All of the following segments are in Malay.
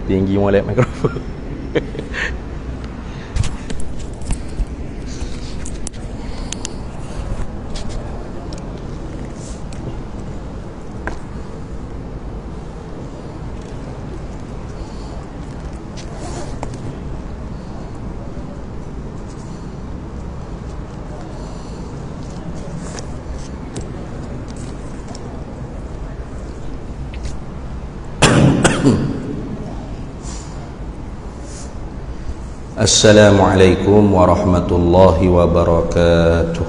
tinggi molek mikrofon. Assalamualaikum warahmatullahi wabarakatuh.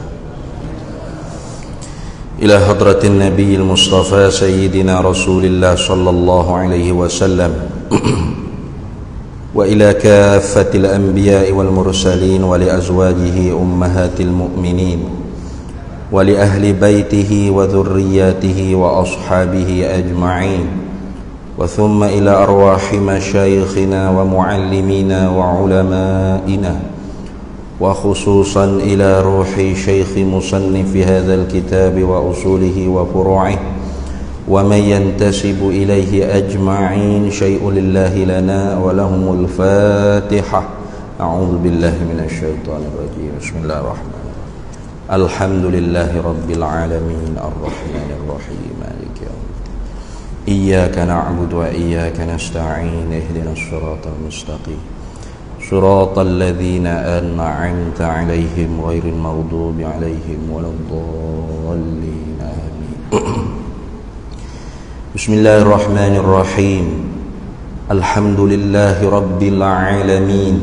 Ila hadratin nabiyil mustafa sayyidina rasulillah sallallahu alaihi wasallam wa ila kaffatil anbiya'i wal mursalin wa li azwajihi ummahatil mu'minin wa li ahli baitihi wa dhurriyyatihi wa ashabihi ajma'in وثم إلى أرواح مشايخنا ومعلمينا وعلمائنا وخصوصا إلى روح شيخ مصنف هذا الكتاب وأصوله وفروعه ومن ينتسب إليه أجمعين شيء لله لنا ولهم الفاتحة. أعوذ بالله من الشيطان الرجيم. بسم الله الرحمن الرحيم. الحمد لله رب العالمين الرحمن الرحيم مالك يوم إياك نعبد وإياك نستعين اهدنا الصراط المستقيم صراط الذين أنعمت عليهم غير المغضوب عليهم ولا الضالين آمين. بسم الله الرحمن الرحيم. الحمد لله رب العالمين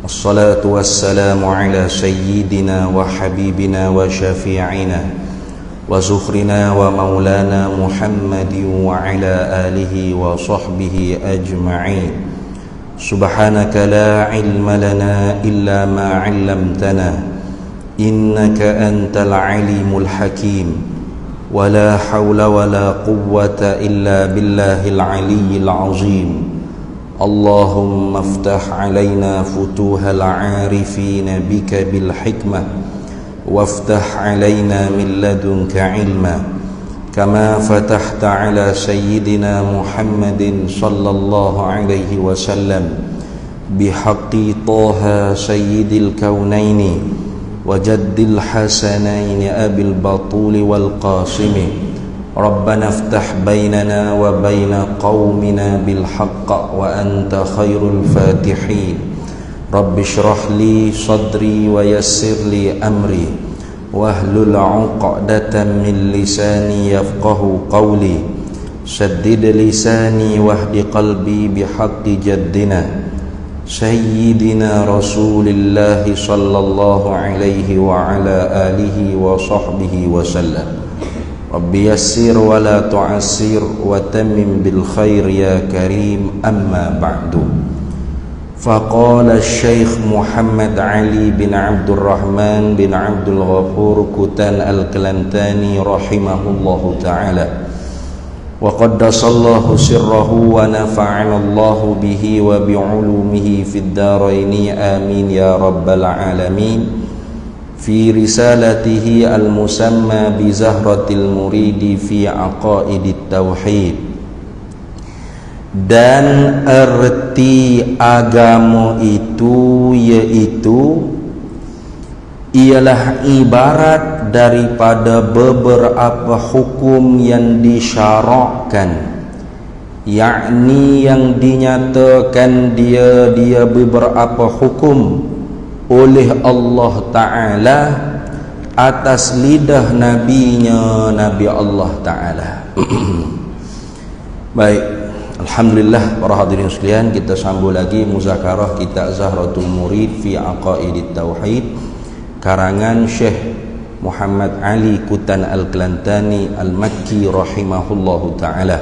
الصلاة والسلام على سيدنا وحبيبنا وشفيعنا وزخرنا ومولانا محمد وعلى آله وصحبه أجمعين. سبحانك لا علم لنا إلا ما علمتنا إنك أنت العليم الحكيم ولا حول ولا قوة إلا بالله العلي العظيم. اللهم افتح علينا فتوح العارفين بك بالحكمة وافتح علينا من لدنك علما كما فتحت على سيدنا محمد صلى الله عليه وسلم بحق طه سيد الكونين وجد الحسنين أبي البطول والقاسم. ربنا افتح بيننا وبين قومنا بالحق وأنت خير الفاتحين. رب اشرح لي صدري ويسر لي أمري واحلل عقدة من لساني يفقه قولي سدد لساني واهد قلبي بحق جدنا سيدنا رسول الله صلى الله عليه وعلى آله وصحبه وسلم. رب يسر ولا تعسر وتمم بالخير يا كريم. أما بعد. فقال الشيخ محمد علي بن عبد الرحمن بن عبد الغفور كتان الكلنتاني رحمه الله تعالى وقدس الله سره ونفعنا الله به وبعلومه في الدارين آمين يا رب العالمين. في رسالته المسمى بزهرة المريد في عقائد التوحيد. Dan erti agama itu yaitu ialah ibarat daripada beberapa hukum yang disyarakkan, yakni yang dinyatakan dia beberapa hukum oleh Allah Ta'ala atas lidah nabinya, Nabi Allah Ta'ala. Baik, alhamdulillah para hadirin sekalian, kita sambung lagi muzakarah kitab Zahratul Murid fi Aqaidit Tauhid karangan Syekh Muhammad Ali Kutan Al-Kelantani Al-Makki rahimahullahu ta'ala.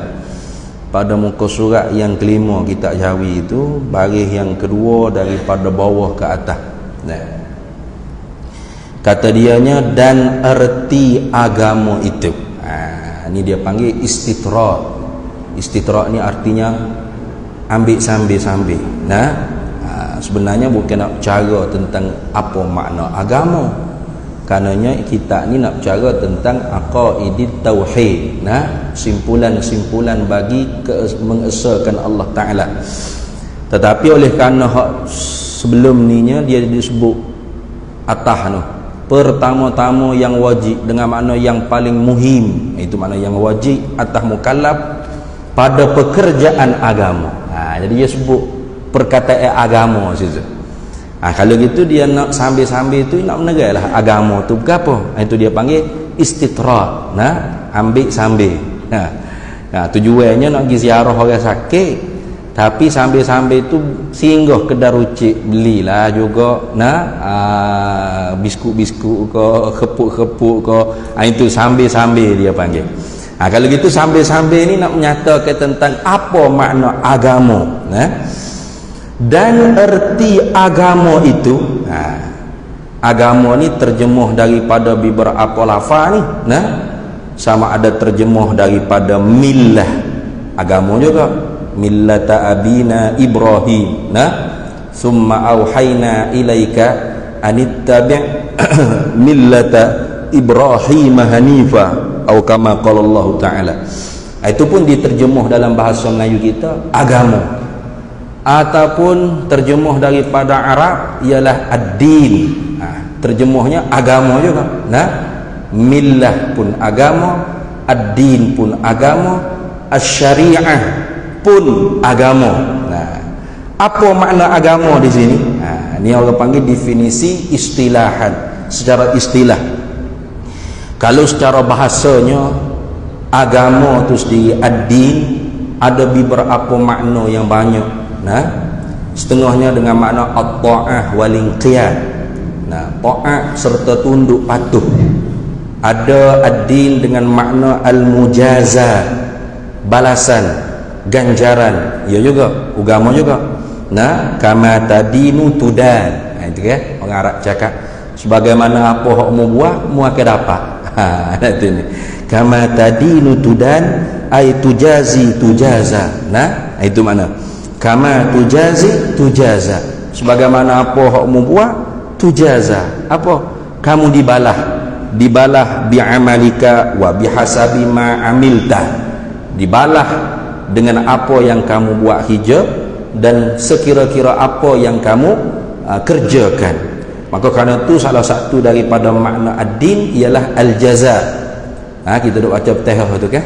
Pada muka surat yang kelima kitab Jawi itu, baris yang kedua daripada bawah ke atas. Nah, kata dianya dan erti agama itu. Ini dia panggil istitrat. Istitrak ni artinya ambil sambil-sambil. Nah, sebenarnya bukan nak cara tentang apa makna agama, Karenanya kita ni nak bicara tentang aqaidit tauhid, nah, simpulan-simpulan bagi mengesahkan Allah Taala. Tetapi oleh kerana sebelum ninya dia disebut atas tu, pertama-tama yang wajib dengan makna yang paling muhim, itu makna yang wajib atas mukallaf pada pekerjaan agama. Jadi dia sebut perkataan agama situ. Kalau gitu dia nak sambil-sambil tu nak menerai lah agama tu berapa. Itu dia panggil istitrat, nah, ambil sambil. Tujuannya nak pergi ziarah orang sakit, tapi sambil-sambil tu singgah kedai rucik belilah juga, nah, biskut-biskut ke, khepuk-khepuk ke. Itu sambil-sambil dia panggil. Kalau gitu sambil-sambil ni nak menyatakan tentang apa makna agama, nah. Dan erti agama itu, agama ni terjemuh daripada beberapa lafaz ni, nah, sama ada terjemuh daripada millah, agama juga, millata abina Ibrahim, nah, summa auhayna ilaika anittabi' millata Ibrahim hanifa, atau kama qala Allah Taala. Itu pun diterjemuh dalam bahasa Melayu kita agama, ataupun terjemuh daripada Arab ialah ad-din. Terjemuhnya agama juga, nah, millah pun agama, ad-din pun agama, asy-syariah pun agama. Nah, apa makna agama di sini? Ini orang panggil definisi istilahan, secara istilah. Kalau secara bahasanya agama itu sendiri, ad-din, ada beberapa makna yang banyak. Nah, setengahnya dengan makna at-ta'ah wal inqiyad. Nah, ta'ah serta tunduk patuh. Ada ad-din dengan makna al-mujaza, balasan, ganjaran. Ya juga, agama juga. Nah, kama tadinu tudan. Itu ya, orang Arab cakap sebagaimana apa hak mu buat, mu akan dapat. Itu ni. Kama tadinu tudan ay tujazi tujaza. Nah, itu mana? Kama tujazi tujaza, sebagaimana apa hakmu buat tujaza, apa kamu dibalah bi'amalika wa bihasabi ma amilta, dibalah dengan apa yang kamu buat hijab dan sekira-kira apa yang kamu kerjakan. Maka kerana itu salah satu daripada makna ad-din ialah al-jaza. Kita duk baca Fatihah tu kan,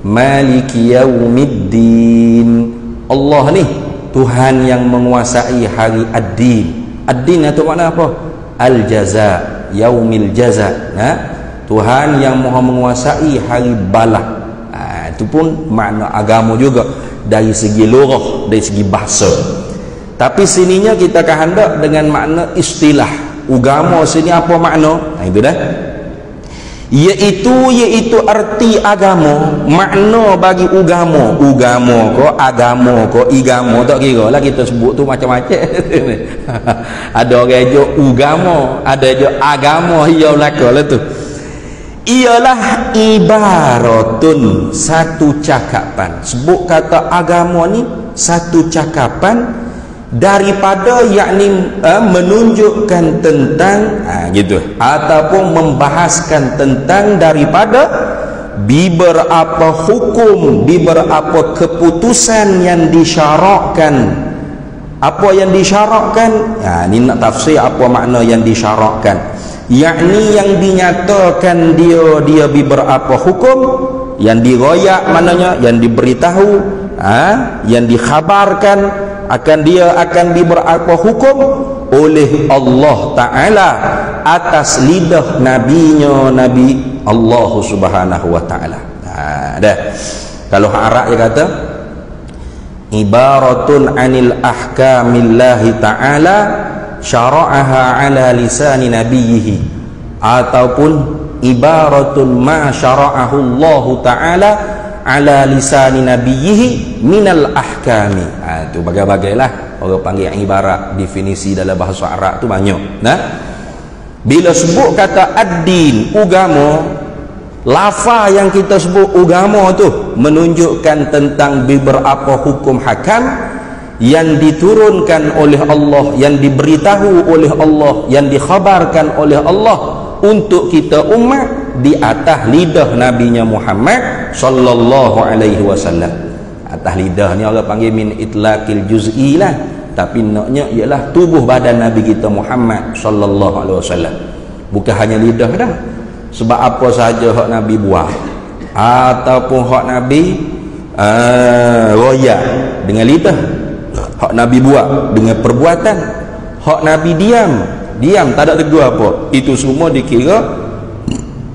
maliki yaumiddin, Allah ni Tuhan yang menguasai hari ad-din. Ad-din itu makna apa? Al-jaza, yaumil jaza. Tuhan yang maha menguasai hari balah. Itu pun makna agama juga dari segi lugah, dari segi bahasa. Tapi sininya kita akan hendak dengan makna istilah. Agama sini apa makna? Itu dah. Iaitu arti agama, makna bagi agama ko igamo tak kira lah, kita sebut tu macam-macam. Ada orang je agama, ada je agama, ia belaka lah tu. Ialah ibaratun, satu cakapan. Sebut kata agama ni satu cakapan daripada, yakni menunjukkan tentang gitu, ataupun membahaskan tentang daripada beberapa hukum, beberapa keputusan yang disyarakkan. Apa yang disyarakkan? Ini nak tafsir apa makna yang disyarakkan, yakni yang dinyatakan dia beberapa hukum yang diroyak, maknanya yang diberitahu, yang dikhabarkan akan beberapa hukum oleh Allah Ta'ala atas lidah nabinya, Nabi Allah Subhanahu wa Ta'ala. Dah. Kalau Arab dia kata ibaratun anil ahkamillahi ta'ala syara'aha ala lisani nabiyhi, ataupun ibaratun ma syara'ahu Allah Ta'ala ala lisani nabiyhi minal ahkami. Itu bagai-bagailah orang panggil ibarat, definisi dalam bahasa Arab tu banyak. Nah, bila sebut kata ad-din, agama, lafaz yang kita sebut agama tu menunjukkan tentang beberapa hukum hakam yang diturunkan oleh Allah, yang diberitahu oleh Allah, yang dikhabarkan oleh Allah untuk kita umat di atas lidah nabinya Muhammad sallallahu alaihi wasallam. Atas lidah ni orang panggil min itlaqil juz'i lah, tapi naknya ialah tubuh badan nabi kita Muhammad sallallahu alaihi wasallam. Bukan hanya lidah dah. Sebab apa sahaja hak nabi buat ataupun hak nabi royak dengan lidah, hak nabi buat dengan perbuatan, hak nabi diam tak ada tegur apa, itu semua dikira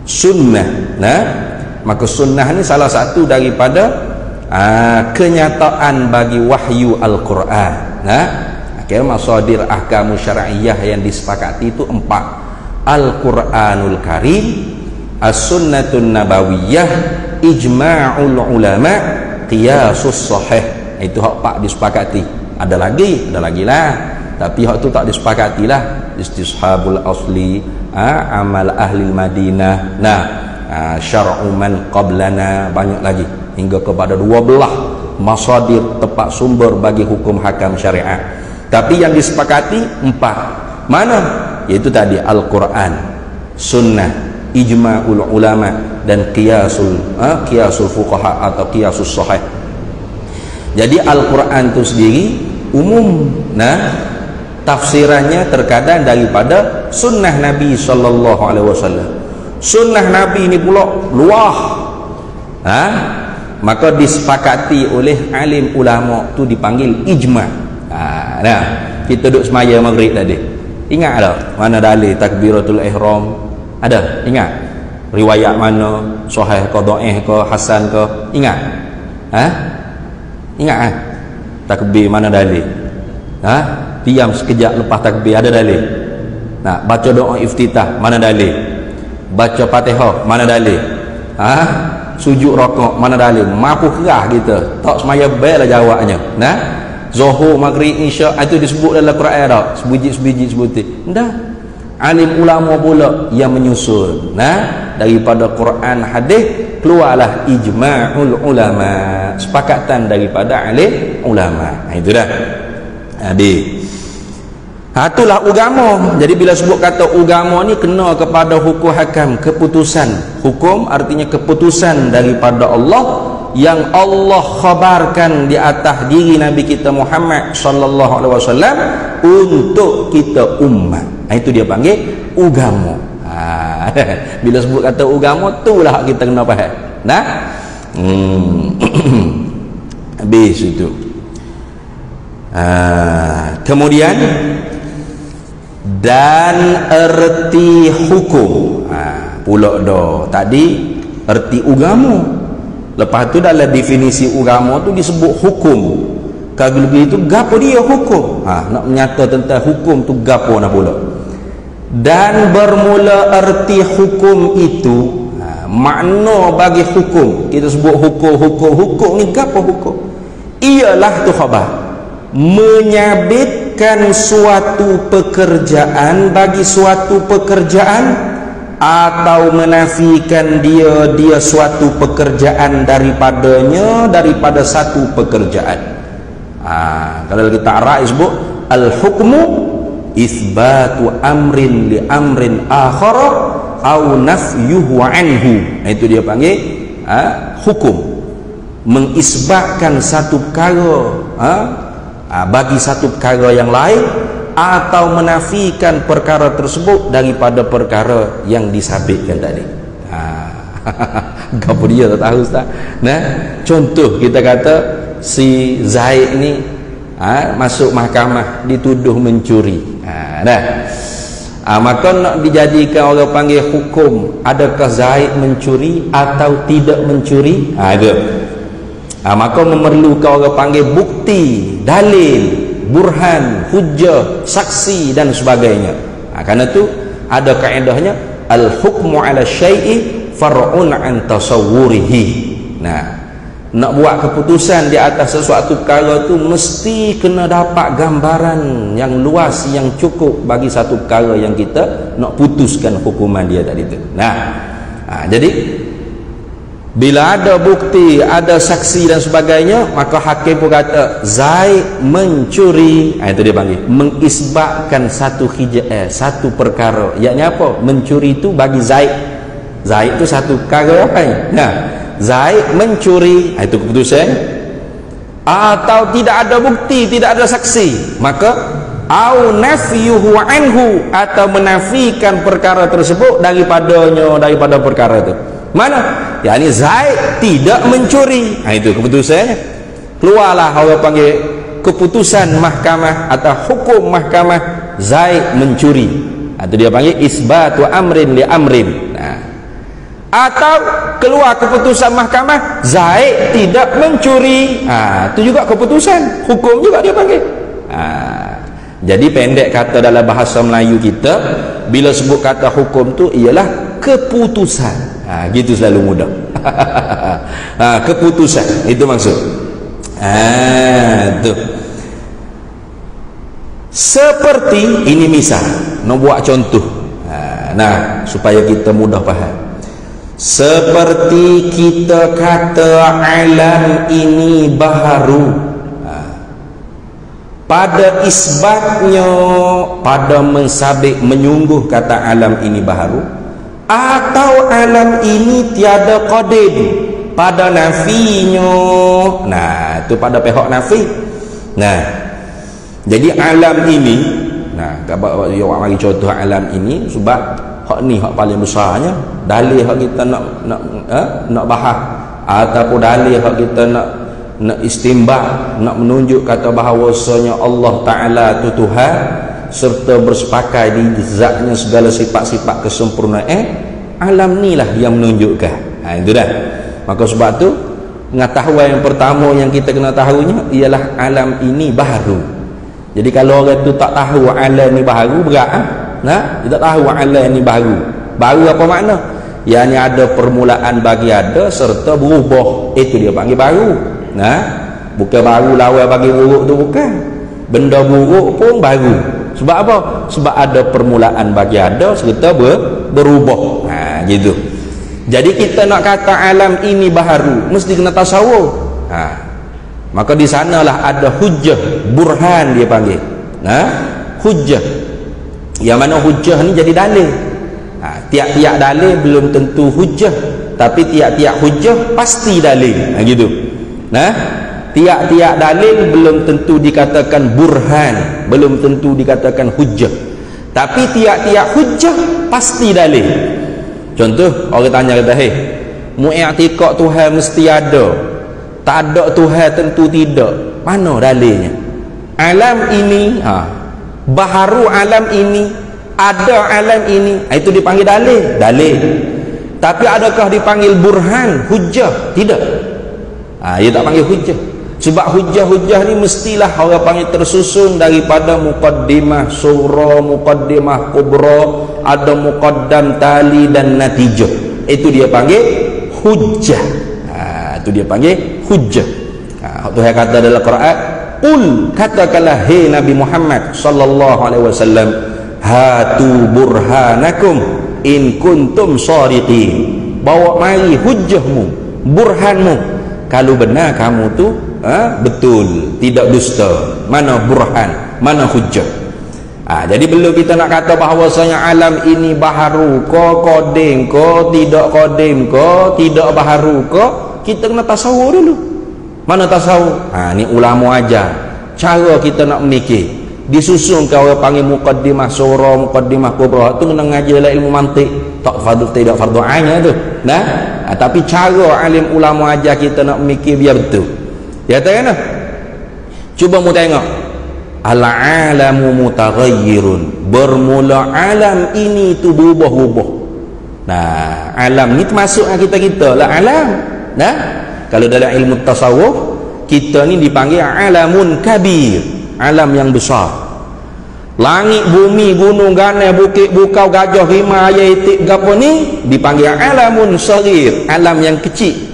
sunnah. Nah, maka sunnah ni salah satu daripada kenyataan bagi wahyu Al-Quran. Nah, akhirnya masadir ahkamu syar'iyah yang disepakati itu 4: Al-Quranul Karim, As-Sunnatun Nabawiyah, Ijma'ul Ulama, Qiyasus Sahih. Itu hak 4 disepakati. Ada lagi lah, tapi hak tu tak disepakati lah. Istishabul asli, amal ahli Madinah, nah, syar'u man qablana, banyak lagi hingga kepada 12 masadir tempat sumber bagi hukum hakam syariat. Tapi yang disepakati 4. Mana? Yaitu tadi Al-Quran, Sunnah, Ijma'ul Ulama, dan Qiyasul Fuqaha atau Qiyasus Sahih. Jadi Al-Quran itu sendiri umum, nah, tafsirannya terkadang daripada sunnah Nabi sallallahu alaihi wasallam. Sunnah Nabi ini pula luah, maka disepakati oleh alim ulama tu dipanggil ijma'. Nah, kita duduk semaya maghrib tadi, ingat tak mana dalil takbiratul ihram? Ada? Ingat? Riwayat mana? Sahih ke, dhaif ke, hasan ke? Ingat? Ingat takbir mana dalil? Diam sekejap lepas takbir, ada dalil? Nah, baca doa iftitah, mana dalil? Baca Fatihah, mana dalil? Sujud rakaat, mana dalil? Mampu kerah kita, tak semaya baiklah jawabnya. Nah, Zuhur, Maghrib, Isya itu disebut dalam Quran tak? Sebiji-sebiji sebutir. Dah. Alim ulama pula yang menyusun. Nah, daripada Quran hadis keluarlah ijma'ul ulama, sepakatan daripada alim ulama. Itu dah. Habis. Itulah agama. Jadi bila sebut kata agama ni kena kepada hukum hakam, keputusan. Hukum artinya keputusan daripada Allah yang Allah khabarkan di atas diri Nabi kita Muhammad sallallahu alaihi wasallam untuk kita umat. Itu dia panggil agama. Bila sebut kata agama, itulah kita kena faham. Nah, habis itu. Kemudian dan erti hukum, pula dah tadi erti agama. Lepas tu dalam definisi agama tu disebut hukum. Kalau lebih itu gapo dia hukum, nak menyata tentang hukum tu gapo nak pula. Dan bermula erti hukum itu, makna bagi hukum, kita sebut hukum ni gapo hukum? Ialah tu khabar, menyabitkan suatu pekerjaan bagi suatu pekerjaan, atau menafikan dia suatu pekerjaan daripada satu pekerjaan. Kalau kita arah sebut al-hukmu isbatu amrin li amrin akhar au nafyuhu anhu. Itu dia panggil hukum, mengisbatkan satu perkara bagi satu perkara yang lain, atau menafikan perkara tersebut daripada perkara yang disabitkan tadi. Apa dia tak tahu Ustaz? Nah, contoh kita kata si Zaid ni masuk mahkamah dituduh mencuri. Maka nak dijadikan orang panggil hukum, adakah Zaid mencuri atau tidak mencuri? Maka memerlukan orang panggil bukti, dalil, burhan, hujjah, saksi dan sebagainya. Karena itu ada kaedahnya al-hukmu ala syai'i far'un an tasawwurihi. Nah, nak buat keputusan di atas sesuatu perkara tu mesti kena dapat gambaran yang luas, yang cukup bagi satu perkara yang kita nak putuskan hukuman dia tadi tu. Nah, jadi Bila ada bukti, ada saksi dan sebagainya, maka hakim pun kata Zaid mencuri. Itu dia panggil mengisbatkan satu perkara. Ianya apa? Mencuri itu bagi Zaid. Zaid itu satu perkara apa ni? Nah, Zaid mencuri. Itu keputusan. Atau tidak ada bukti, tidak ada saksi, maka au nafyuhu anhu, atau menafikan perkara tersebut daripada perkara itu. Mana? Yani Zaid tidak mencuri. Itu keputusannya. Keluarlah orang panggil keputusan mahkamah atau hukum mahkamah Zaid mencuri. Itu dia panggil isbatu amrin li amrin. Atau keluar keputusan mahkamah Zaid tidak mencuri. Itu juga keputusan hukum juga dia panggil. Jadi pendek kata dalam bahasa Melayu kita, bila sebut kata hukum tu ialah keputusan. Gitu selalu mudah. Keputusan itu maksud. Tu. Seperti ini misal, nak buat contoh. Supaya kita mudah faham. Seperti kita kata alam ini baharu. Pada isbatnya, pada mensabik menyungguh kata alam ini baharu, atau alam ini tiada qadim, pada nafinya. Itu pada pihak nafi. Jadi alam ini, kalau awak mari contoh alam ini, sebab hak ni hak paling besarnya, dalil hak kita nak bahas, ataupun dalil hak kita nak istimbah, nak menunjuk kata bahawasanya Allah Ta'ala itu Tuhan, serta bersepakai di zatnya segala sifat-sifat kesempurnaan, alam ni lah yang menunjukkan. Itu dah. Maka sebab tu pengetahuan yang pertama yang kita kena tahunya ialah alam ini baharu. Jadi kalau orang tu tak tahu alam ni baharu, berat. Dia tak tahu alam ni baharu. Baru apa makna? Yang ada permulaan bagi ada serta berubah. Itu dia panggil baru. Bukan baru lawan bagi buruk tu, bukan. Benda buruk pun baru. Sebab apa? Sebab ada permulaan bagi ada serta berubah. Gitu. Jadi kita nak kata alam ini baharu, mesti kena tasawuf. Maka di sanalah ada hujjah, burhan dia panggil. Hujjah. Yang mana hujjah ni jadi dalil. Tiap-tiap dalil belum tentu hujjah, tapi tiap-tiap hujjah pasti dalil. Gitu. Tiap-tiap dalil belum tentu dikatakan burhan, belum tentu dikatakan hujjah, tapi tiap-tiap hujjah pasti dalil. Contoh, orang tanya kata, mu i'tiqad Tuhan mesti ada, tak ada Tuhan tentu tidak, mana dalilnya? Alam ini baharu, alam ini ada, alam ini, itu dipanggil dalil. Tapi adakah dipanggil burhan, hujjah? Tidak. Ia tak panggil hujjah. Sebab hujjah-hujjah ni mestilah orang panggil tersusun daripada muqaddimah surah, muqaddimah kubra, ada muqaddam tali dan natijah. Itu dia panggil hujjah. Itu dia panggil hujjah. Tuhan kata dalam Quran, "Qul," katakanlah hai Nabi Muhammad sallallahu alaihi wasallam, "Hatu burhanakum in kuntum shadiqin." Bawa mari hujjahmu, burhanmu, kalau benar kamu tu betul, tidak dusta. Mana burhan, mana hujjah. Jadi belum kita nak kata bahawasanya alam ini baharu ko, qadim ko, tidak qadim ko, tidak baharu ko, kita kena tasawur dulu. Mana tasawur? Ni ulama ajar cara kita nak memikir. Disusun ke orang panggil muqaddimah surah, muqaddimah kubra, tu kena ngaji dalam ilmu mantik. Tak fardu, tidak fardu ain tu. Tapi cara alim ulama ajar kita nak memikir biar betul. Ya tak kan? Cuba mu tengok. Al-alamu mutaghayyirun. Bermula alam ini tu berubah-ubah. Alam ni termasuk kita lah alam. Kalau dalam ilmu tasawuf, kita ni dipanggil alamun kabir, alam yang besar. Langit, bumi, gunung, ganai, bukit, bukau, gajah, rimau, ayam, itik, gapo ni dipanggil alamun saghir, alam yang kecil.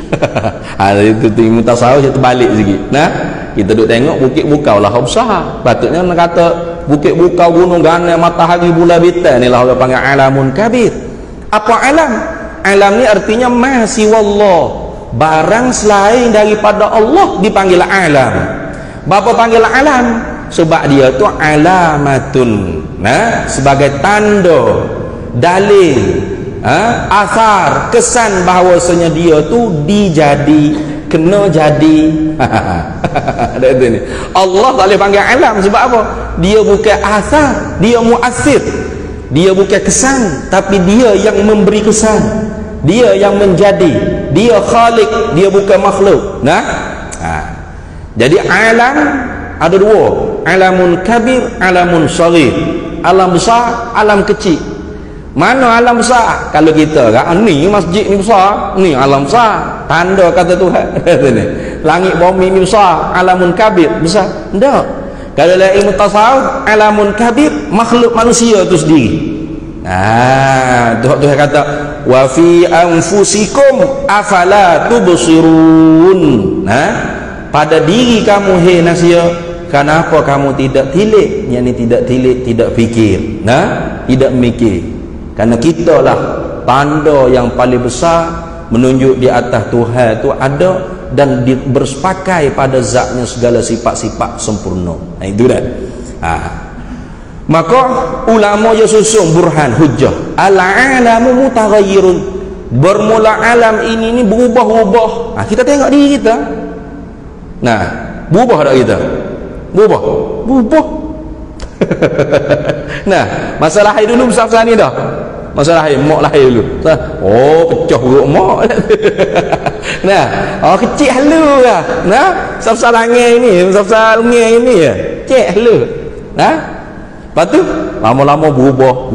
Itu ilmu tasawuf dia terbalik sikit. Kita duk tengok bukit bukau lah besar. Patutnya nak kata bukit bukau, gunung, ganai, matahari, bulan, bintang ni lah orang panggil alamun kabir. Apa alam? Alam ni artinya ma siwallah, barang selain daripada Allah dipanggil alam. Bapa panggil alam? Sebab dia tu alamatun, sebagai tanda, dalil, asar, kesan bahawasanya dia tu kena jadi. Allah tak boleh panggil alam sebab apa? Dia bukan asar, dia muassir. Dia bukan kesan, tapi dia yang memberi kesan, dia yang menjadi, dia khalik, dia bukan makhluk. Jadi alam ada dua, alamun kabir, alamun saghir. Alam besar, alam kecil. Mana alam besar? Kalau kita ni masjid ni besar, ni alam besar, tanda kata Tuhan. Langit bumi ni besar, alamun kabir, besar. Tak. Kalau dalam ilmu tasawuf, alamun kabir, makhluk manusia tu sendiri. Tuhan kata wa fi anfusikum afala tubsirun. Pada diri kamu, hei manusia, kenapa kamu tidak tilik? Yang ni tidak tilik, tidak fikir, tidak mikir. Karena kita lah tanda yang paling besar menunjuk di atas Tuhan tu ada, dan bersepakai pada zatnya segala sifat-sifat sempurna. Itu dah. Maka ulama dia susun burhan hujjah, al-alamu mutaghayyirun. Bermula alam ini berubah-ubah. Kita tengok diri kita. Berubah tak kita? Berubah. Masa lahir dulu besar-besar ni dah. Masa lahir, mak lahir dulu. Pecah perut mak. Kecil halu lah. Besar-besar langit ni, besar-besar lungai ni ya. Kecil halu. Lepas tu lama-lama berubah.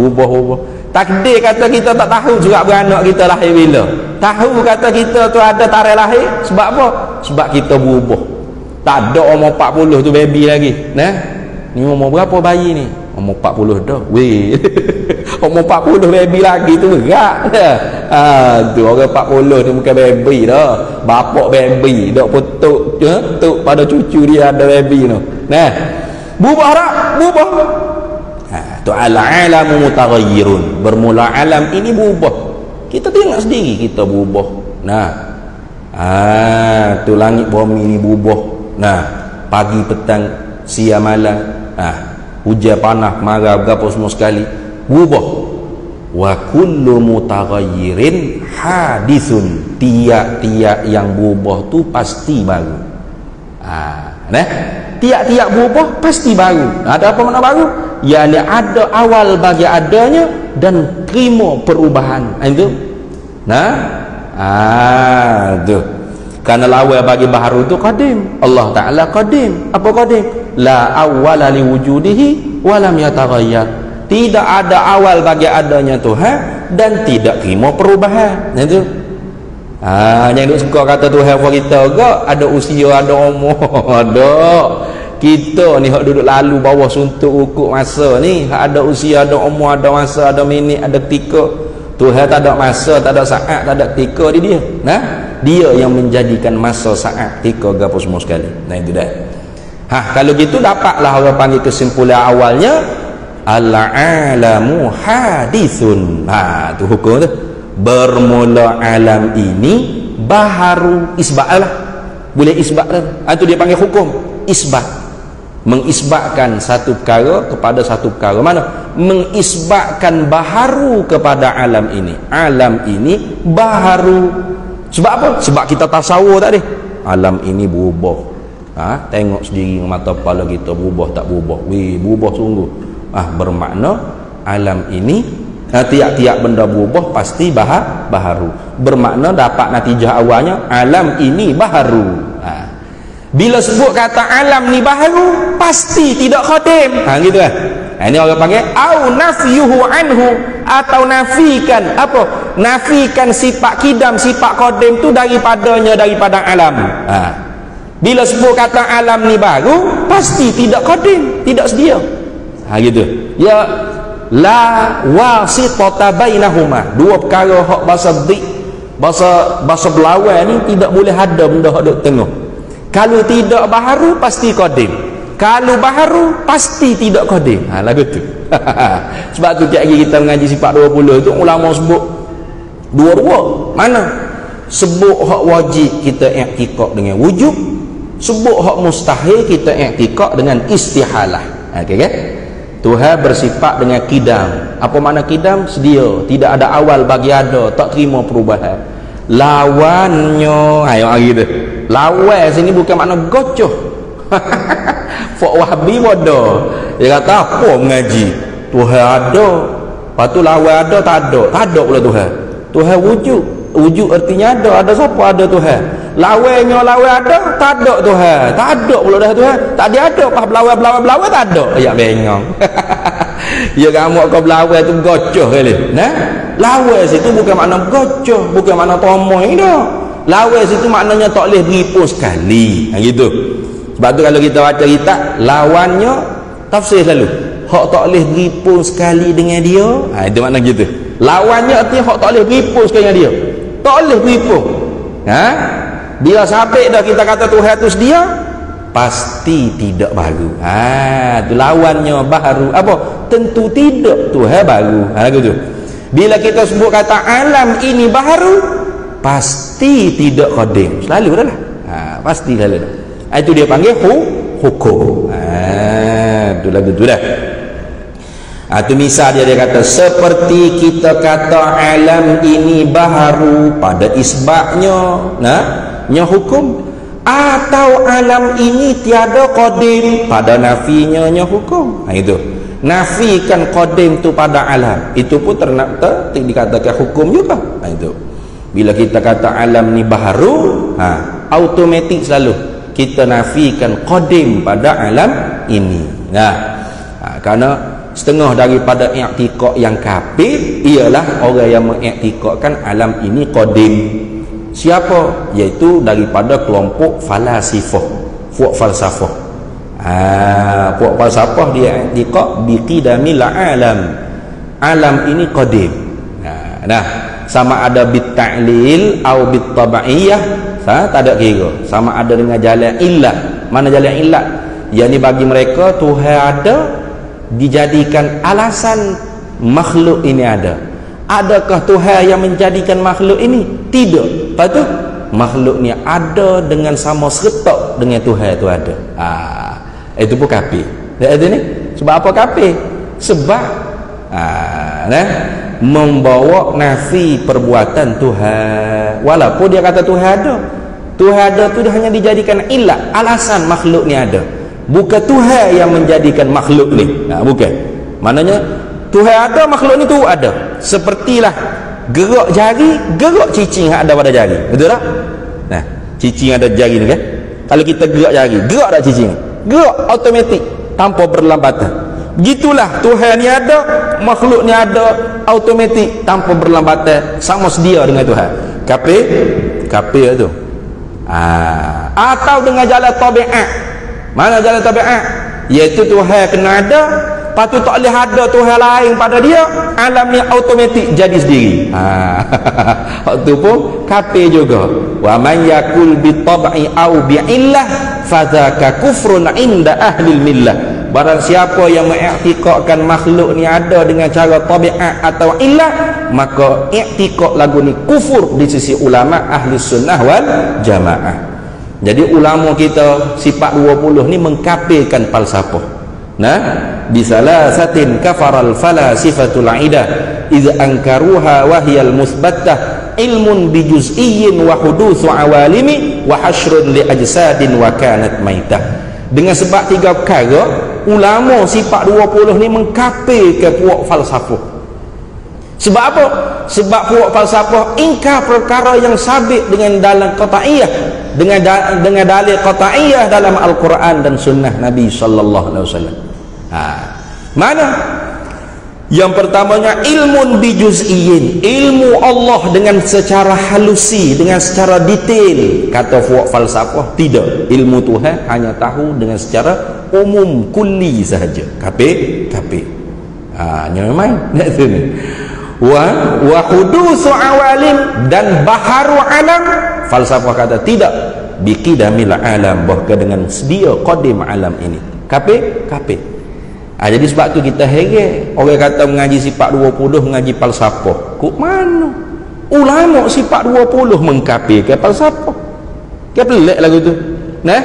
Takdir kata kita tak tahu juga beranak kita lahir bila. Tahu kata kita tu ada tarikh lahir. Sebab apa? Sebab kita berubah. Tak ada umur 40 tu baby lagi. Ni umur berapa bayi ni? Umur 40 dah. Weh. Umur 40 baby lagi tu berat dah. Tu orang 40 ni bukan baby dah. Bapak baby dak putuk tuk pada cucu dia ada baby tu. Berubah tak? Berubah. Tu al-alamu mutaghayyirun. Bermula alam ini berubah. Kita tengok sendiri kita berubah. Tu langit bumi ni berubah. Pagi petang siang malam, hujan panas marah berapa semua sekali berubah. Wa kullu mutaghayyirin hadithun. Tiap-tiap yang berubah tu pasti baru. Tiap-tiap berubah pasti baru. Ada apa makna baru? Yani ada awal bagi adanya dan terima perubahan. Itu tu. Karena lawal bagi baharu tu qadim. Allah Ta'ala qadim. Apa qadim? La awwala li wujudihi wa lam yataghayyar. Tidak ada awal bagi adanya Tuhan dan tidak terima perubahan. Itu. Yang duk suka kata Tuhan apa kita ke? Ada usia, ada umur. Ada. Kita ni hak duduk lalu bawah suntuk ukur masa ni, hak ada usia, ada umur, ada masa, ada minit, ada ketika. Tuhan tak ada masa, tak ada saat, tak ada ketika di dia. Dia yang menjadikan masa, saat, ketika, apa semua sekali. Itu dah. Kalau gitu dapatlah orang panggil kesimpulan awalnya al-alamu hadithun. Tu hukum tu. Bermula alam ini baharu, isbat lah. Boleh isbat lah. Itu dia panggil hukum isbat. Mengisbatkan satu perkara kepada satu perkara. Mana? Mengisbatkan baharu kepada alam ini. Alam ini baharu. Sebab apa? Sebab kita tasawur tadi. Alam ini berubah. Tengok sendiri mata kepala kita berubah tak berubah. Berubah sungguh. Bermakna alam ini tiap-tiap benda berubah pasti baharu. Bermakna dapat natijah awalnya alam ini baharu. Bila sebut kata alam ni baharu, pasti tidak qadim. Gitu kan. Ini orang panggil au nafyuhu anhu, atau nafikan apa? Nafikan sifat kidam, sifat qadim tu daripada alam. Bila sebut kata alam ni baru, pasti tidak qadim, tidak sedia. Gitu. Ya la wasitata bainahuma. Dua perkara hak bahasa bahasa berlawan ni tidak boleh ada benda hak duk tengah. Kalau tidak baharu pasti qadim. Kalau baharu pasti tidak qadim. Lagu tu. Sebab tu tiap hari kita mengaji sifat 20 tu ulama sebut dua-dua. Mana? sebut hak wajib kita i'tiqad dengan wujub, sebut hak mustahil kita i'tiqad dengan istihalah. Okey kan? Tuhan bersifat dengan kidam. Apa makna kidam? Sedia, tidak ada awal bagi ada, tak terima perubahan. Lawannya, ayo gitu. Lawan sini bukan makna gocoh. Fak Wahabi bodoh. Dia kata apa mengaji? Tuhan ada, lepas tu lawan ada, tak ada pula Tuhan. Tuhan wujud. Wujud artinya ada siapa ada Tuhan. Lawannya lawan ada, tak ada Tuhan. Tak ada pula dah Tuhan. Tak ada pas berlawan tak ada. Ya bengong. Ya kamu kau berlawan tu gocoh kali. Nah, lawan situ bukan makna gocoh, bukan makna tomoy dah. Lawan situ maknanya tak boleh beripun sekali. Gitu. Sebab tu kalau kita baca kitab, lawannya tafsir selalu. Hak tak boleh beripun sekali dengan dia. Itu makna gitu. Lawannya artinya hak tak boleh beripun sekali dengan dia. Tak boleh beripun. Bila sampai dah kita kata Tuhan tu dia, pasti tidak baru. Tu lawannya baru. Apa? Tentu tidak Tuhan baru. Gitu. Bila kita sebut kata alam ini baru, pasti tidak qadim. Selalu dah lah. Pasti selalu dah. Itu dia panggil hukum. Itu lagu tu dah. Itu misal dia kata seperti kita kata alam ini baharu pada isbatnya, nya hukum, atau alam ini tiada qadim pada nafinya nya hukum. Itu nafikan qadim tu pada alam, itu pun ternyata dikatakan hukum juga. Itu bila kita kata alam ni baharu, automatik selalu kita nafikan qadim pada alam ini. Karena setengah daripada i'tiqad yang kafir ialah orang yang mengiktikadkan alam ini qadim. Siapa? Iaitu daripada kelompok falasifah, puak falsafah. Puak falsafah dia i'tiqad biqidamil alam. Alam ini qadim. Sama ada bitta'lil atau bittaba'iyah, tak ada kira. Sama ada dengan jalan illah. Mana jalan illah? Yang ni bagi mereka Tuhan ada dijadikan alasan makhluk ini ada. Adakah Tuhan yang menjadikan makhluk ini? Tidak. Lepas tu makhluk ni ada dengan sama seretak dengan Tuhan itu ada. Itu pun kafir. Itu ni sebab apa kafir? Sebab membawa nafi perbuatan Tuhan. Walaupun dia kata Tuhan ada, Tuhan ada tu hanya dijadikan ilah, alasan makhluk ni ada. Bukan Tuhan yang menjadikan makhluk ni. Bukan. Maknanya Tuhan ada, makhluk ni tu ada. Sepertilah gerak jari, gerak cicing yang ada pada jari. Betul tak? Cicing ada jari ni kan? Kalau kita gerak jari, gerak tak cicing? Gerak automatik tanpa berlambatan. Begitulah Tuhan ni ada, makhluk ni ada automatik tanpa berlambatan, sama sedia dengan Tuhan. Kafir tu. Atau dengan jalan tabiat. Mana jalan tabiat? Iaitu Tuhan kena ada, lepas tu tak boleh ada Tuhan lain pada dia, alam ni automatik jadi sendiri. Waktu pun kafir juga. Wa man yakul bi tab'i au bi illah fadzaka kufrun inda ahli millah. Barang siapa yang mengiktikadkan makhluk ni ada dengan cara tabiat atau illah, maka iktikad lagu ni kufur di sisi ulama ahli sunnah wal jamaah. Jadi ulama kita sifat 20 ni mengkafirkan falsafah. Bisalasatin kafaral falasifatul aidah iz ankaruha wa hiyal musbattah ilmun bi juz'iyyin wa hudutsu awalimi wa hasrun li ajsadin wa kanat maitah. Dengan sebab 3 perkara ulama sifat 20 ni mengkafirkan puak falsafah. Sebab apa? Sebab puak falsafah ingkar perkara yang sabit dengan dalam qat'iyah, dengan dalil qat'iyah dalam Al-Quran dan sunnah Nabi sallallahu alaihi wasallam. Mana? Yang pertamanya ilmun bijuz'iyyin, ilmu Allah dengan secara halusi, dengan secara detail. Kata puak falsafah tidak, ilmu Tuhan hanya tahu dengan secara umum kulli sahaja. Kafir. Nyamai nak sini. Wa hudutsu awalim, dan baharu alam. Falsafah kata tidak, biqidamil alam, bahkan dengan sedia qadim alam ini. Kafir. Jadi sebab tu kita heran orang kata mengaji sifat 20 mengaji falsafah. Kok mana? ulama sifat 20 mengkafirkan falsafah. Ke pelik lagu tu. Nah,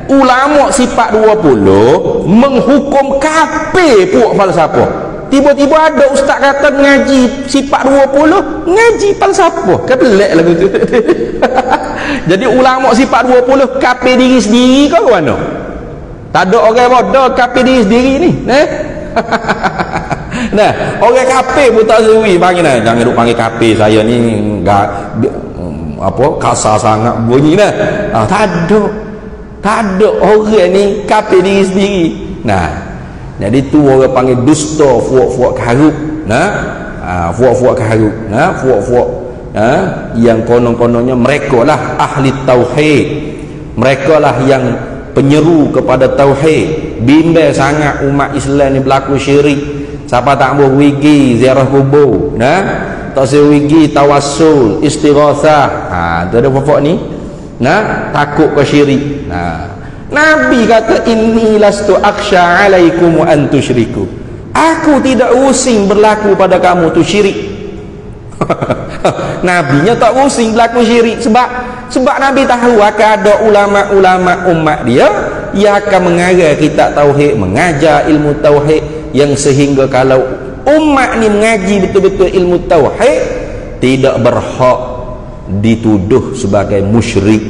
ulama sifat 20 menghukum kafir puak falsafah. Tiba-tiba ada ustaz kata ngaji sifat 20 ngaji falsafah. Ke pelik lagu tu. Jadi ulama sifat 20 kafir diri sendiri ke mana? Tak ada orang bodoh kafir diri sendiri ni. Nah, orang kafir pun tak sewi panggil nah. Jangan duk panggil kafir saya ni enggak apa kasar sangat bunyi nah. Tak ada orang ni kafir diri sendiri. Nah, jadi tu orang panggil dusta fuak-fuak karut. Nah, fuak-fuak karut. Nah, fuak-fuak yang konon-kononnya mereka lah ahli tauhid. Mereka lah yang penyeru kepada tauhid. Bimbang sangat umat Islam ni berlaku syirik. Siapa tak mau wigi ziarah kubur, nah, tak saya wigi tawassul, istighatsah. Tu ada pokok ni. Nah, takut ke syirik. Nah, Nabi kata inni lastu akhsha alaikum wa an tusyriku. Aku tidak using berlaku pada kamu tu syirik. Nabinya tak using berlaku syirik sebab Nabi tahu akan ada ulama-ulama umat dia yang akan mengajar kita tauhid, mengajar ilmu tauhid, yang sehingga kalau umat ni mengaji betul-betul ilmu tauhid tidak berhak dituduh sebagai musyrik.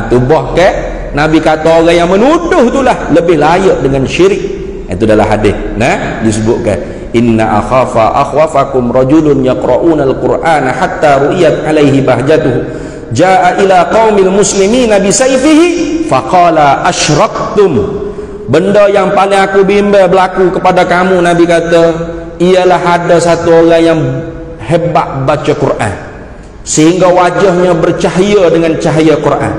Tu bahkan Nabi kata orang yang menuduh itulah lebih layak dengan syirik. Itu dalam hadis nah disebutkan inna akhwafakum rajulun yaqra'una al-Qur'ana hatta ru'iyat alaihi bahjatuhu jaa ila qaumil muslimina bi sayfihi faqala asyraktum. Benda yang paling aku bimbang berlaku kepada kamu, Nabi kata, ialah ada satu orang yang hebat baca Quran sehingga wajahnya bercahaya dengan cahaya Quran.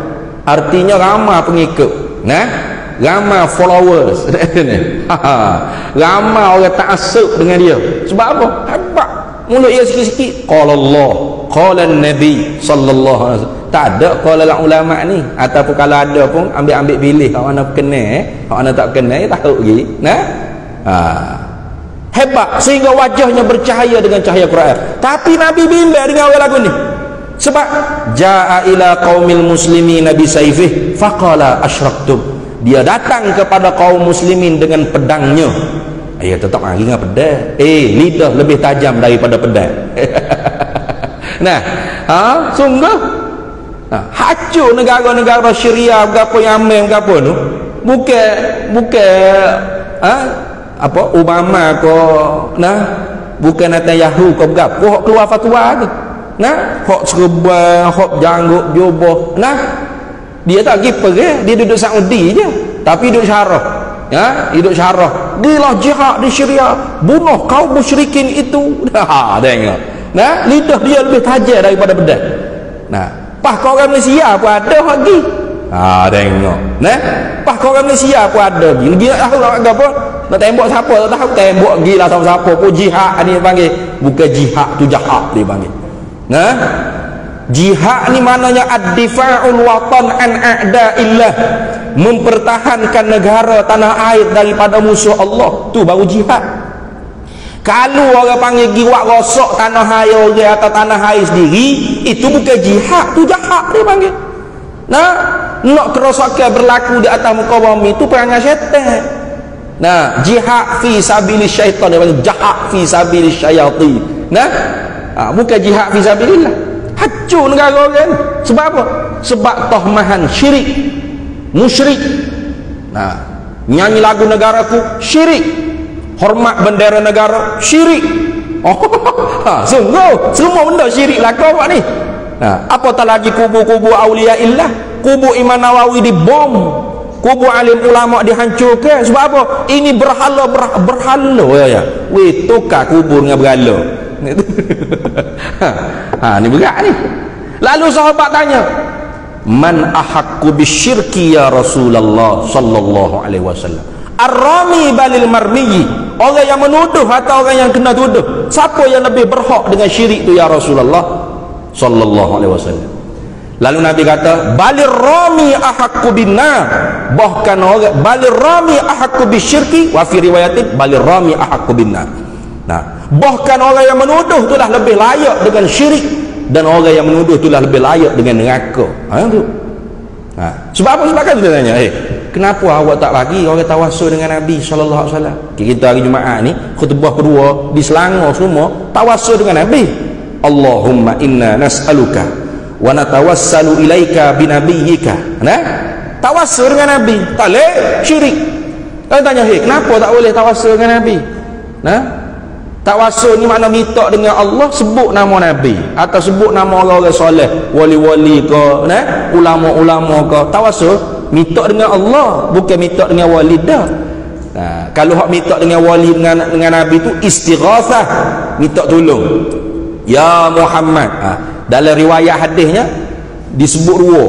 Artinya ramai pengikut, nah, ramai followers. Ramai orang ta'assub dengan dia. Sebab apa? Hebat. Mulut dia sikit-sikit qala Allah, qala Nabi sallallahu alaihi wasallam. Tak ada qala ulama ni, ataupun kalau ada pun ambil pilih hak mana kenal, hak mana tak kenal tahu lagi. Nah, hebat sehingga wajahnya bercahaya dengan cahaya Quran. Tapi Nabi bimbang dengan orang lagu ni. Sebab jaa ila qaumil muslimin bi sayfih faqala asyraktum. Dia datang kepada kaum muslimin dengan pedangnya. Ya tetap lagi dengan pedang. Lidah lebih tajam daripada pedang. Nah, sungguh hancur negara-negara Syria berapa yang aman berapa tu. Bukan apa Obama ko nah, bukan Netanyahu ko berapa hok keluar fatwa tu. Nah, hok serba, hok janggut jubah. Nah, dia tak pergi pergi, dia duduk Saudi je. Tapi duduk syarah. Ya, hidup syarah. Dilah jihad di Syria, bunuh kaum musyrikin itu. Tengok. Nah, lidah dia lebih tajam daripada pedang. Nah, pah kau orang Malaysia pun ada lagi. Tengok. Nah, pah kau orang Malaysia pun ada lagi. Dia tahu nak apa? Nak tembak siapa tak tahu, tembak gila tahu siapa pun jihad ni panggil. Bukan jihad tu jahat dia panggil. Nah, jihad ni maknanya ad-difa'ul watan an a'da'illah, mempertahankan negara tanah air daripada musuh Allah. Tu baru jihad. Kalau orang panggil giwak rosak tanah air orang atau tanah air sendiri, itu bukan jihad, tu jahat dia panggil. Nah, nak kerosakan berlaku di atas muka bumi itu perangai syaitan. Nah, jihad fi sabilis syaitan, dia panggil jahat fi sabilis syayatin. Nah, bukan jihad fi sabilillah. Hancur negara orang. Sebab apa? Sebab tohmahan syirik, musyrik. Nah, nyanyi lagu negaraku syirik, hormat bendera negara syirik. Sungguh semua benda syirik lah kau buat ni. Nah, apatah lagi kubur-kubur aulia illah, kubur Imam Nawawi dibom, kubur alim ulama dihancurkan. Sebab apa? Ini berhala ya. Weh, tukar kubur dengan berhala. Ni berat ni. Lalu sahabat tanya, man ahaqqu bisyirki ya Rasulullah sallallahu alaihi wasallam, ar-rami balil marmiyi, orang yang menuduh atau orang yang kena tuduh, siapa yang lebih berhak dengan syirik tu ya Rasulullah sallallahu alaihi wasallam? Lalu Nabi kata, balir rami ahaqqu binnar, bahkan orang balir rami ahaqqu bisyirki, wa fi riwayatin balir rami ahaqqu binnar, Nah, bahkan orang yang menuduh itulah lebih layak dengan syirik, dan orang yang menuduh itulah lebih layak dengan neraka. Tu. Sebab apa? Sebab kan dia tanya, kenapa awak tak lagi orang tawassul dengan Nabi sallallahu alaihi wasallam? Kita hari Jumaat ni khutbah kedua di Selangor semua tawassul dengan Nabi. Allahumma inna nas'aluka wa natawassalu ilaika binabiyyika. Nah, tawassul dengan Nabi. Tak boleh syirik. Kalau tanya, kenapa tak boleh tawassul dengan Nabi? Nah, tawassul ni makna minta dengan Allah, sebut nama Nabi atau sebut nama orang-orang soleh, wali-wali ke, nah, ulama-ulama ke. Tawassul minta dengan Allah, bukan minta dengan wali dah. Nah, kalau hak minta dengan wali dengan Nabi tu istighatsah, minta tolong. Ya Muhammad. Dalam riwayat hadisnya disebut dua.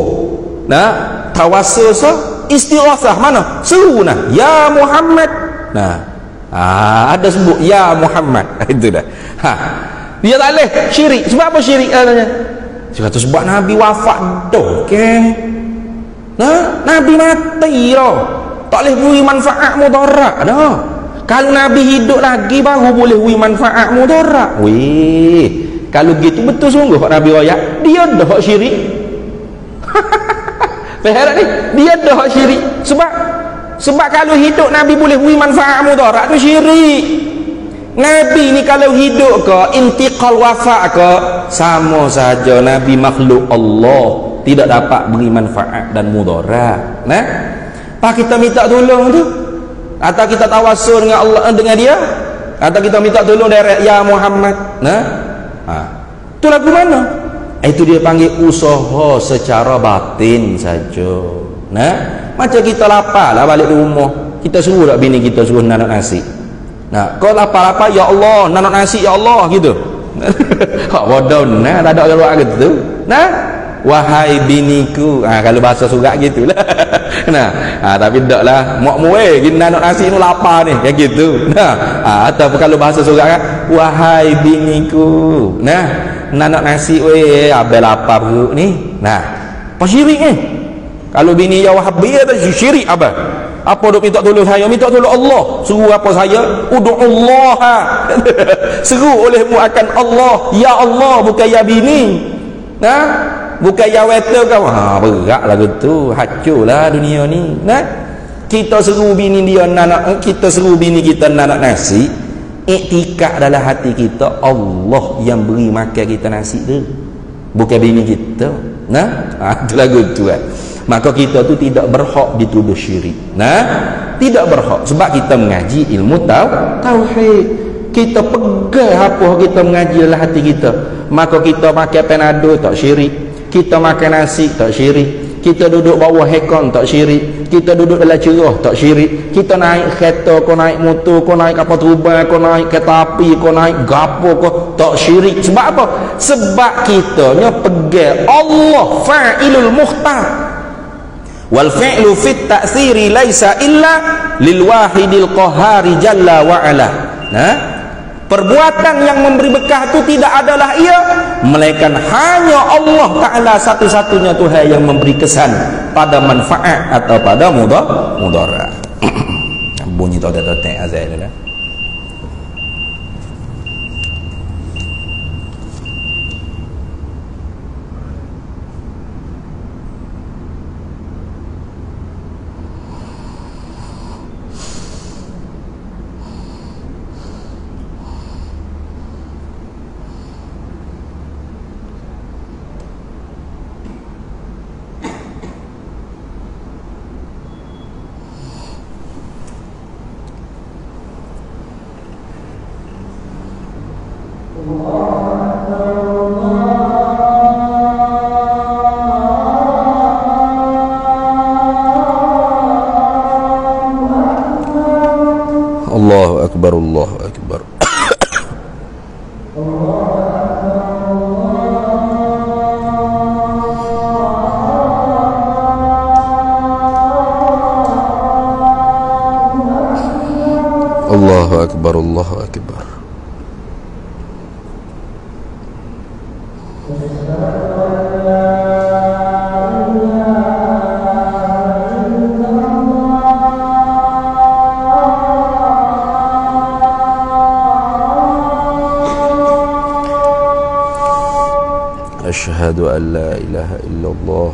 Nah, tawassul istighatsah mana? Seru nah, ya Muhammad. Nah, ada sebut ya Muhammad. Itu dah. Dia tak boleh syirik. Sebab apa syirik katanya? Sebab Nabi wafat dah. Okey. Nah, Nabi mati dah. Tak boleh beri manfaat mudarat dah. Kalau Nabi hidup lagi baru boleh beri manfaat mudarat. Weh, kalau gitu betul sungguh Pak Nabi royak. Dia dah hak syirik. Faham ni? Dia dah hak syirik. Sebab kalau hidup Nabi boleh beri manfaat mudarat tu syirik. Nabi ni kalau hidup ke intiqal wafat ke sama saja Nabi makhluk Allah, tidak dapat beri manfaat dan mudarat. Nah, pak kita minta tolong tu, atau kita tawassul dengan Allah, dengan dia, atau kita minta tolong dari ya Muhammad. Nah, tu lagu mana? Itu dia panggil usaha secara batin saja. Nah, macam kita lapar lah balik rumah, kita suruh tak bini kita suruh nanok nasi. Nah, kau lapar-lapar, ya Allah nanok nasi, ya Allah gitu. Hak bodoh nah, tak ada orang luar gitu. Nah, wahai biniku, kalau bahasa surat gitulah. Nah, tapi taklah mak muai gini nak nasi ni lapar ni, kayak gitu. Nah, atau kalau bahasa surat kan, wahai biniku, nah nak nasi weh, abel lapar perut ni. Nah, apa syirik ni? Kalau bini ya wahabi ada syirik apa? Apa duk minta tolong saya? Minta tolong Allah. Seru apa saya? Ud'ullah. Seru olehmu akan Allah. Ya Allah, bukan ya bini. Nah, bukan ya waiter kau. Berat lah gitu. Hancurlah dunia ni. Nah, kita seru bini dia nak, kita seru bini kita nak nasi. Iktikad dalam hati kita, Allah yang beri makan kita nasi tu, bukan bini kita. Nah, itu lagu tu kan. Maka kita tu tidak berhak dituduh syirik. Nah, tidak berhak sebab kita mengaji ilmu tauhid. Kita pegang apa kita mengaji dalam hati kita. Maka kita makan penado tak syirik, kita makan nasi tak syirik, kita duduk bawah hekon tak syirik, kita duduk dalam cerah tak syirik, kita naik kereta, kau naik motor, kau naik kapal terbang, kau naik kereta api, kau naik gapo, kau tak syirik. Sebab apa? Sebab kitanya pegang Allah fa'ilul mukhtar. Wal fi'lu fit ta'thiri laisa illa lil wahidil qahari jalla wa ala. Nah, perbuatan yang memberi berkah itu tidak adalah ia melainkan hanya Allah Ta'ala satu-satunya Tuhan yang memberi kesan pada manfaat atau pada mudarat. Bunyi totek-totek azan dah. Allahu akbar, Allahu akbar. Allahu akbar, Allahu akbar. أشهد أن لا إله إلا الله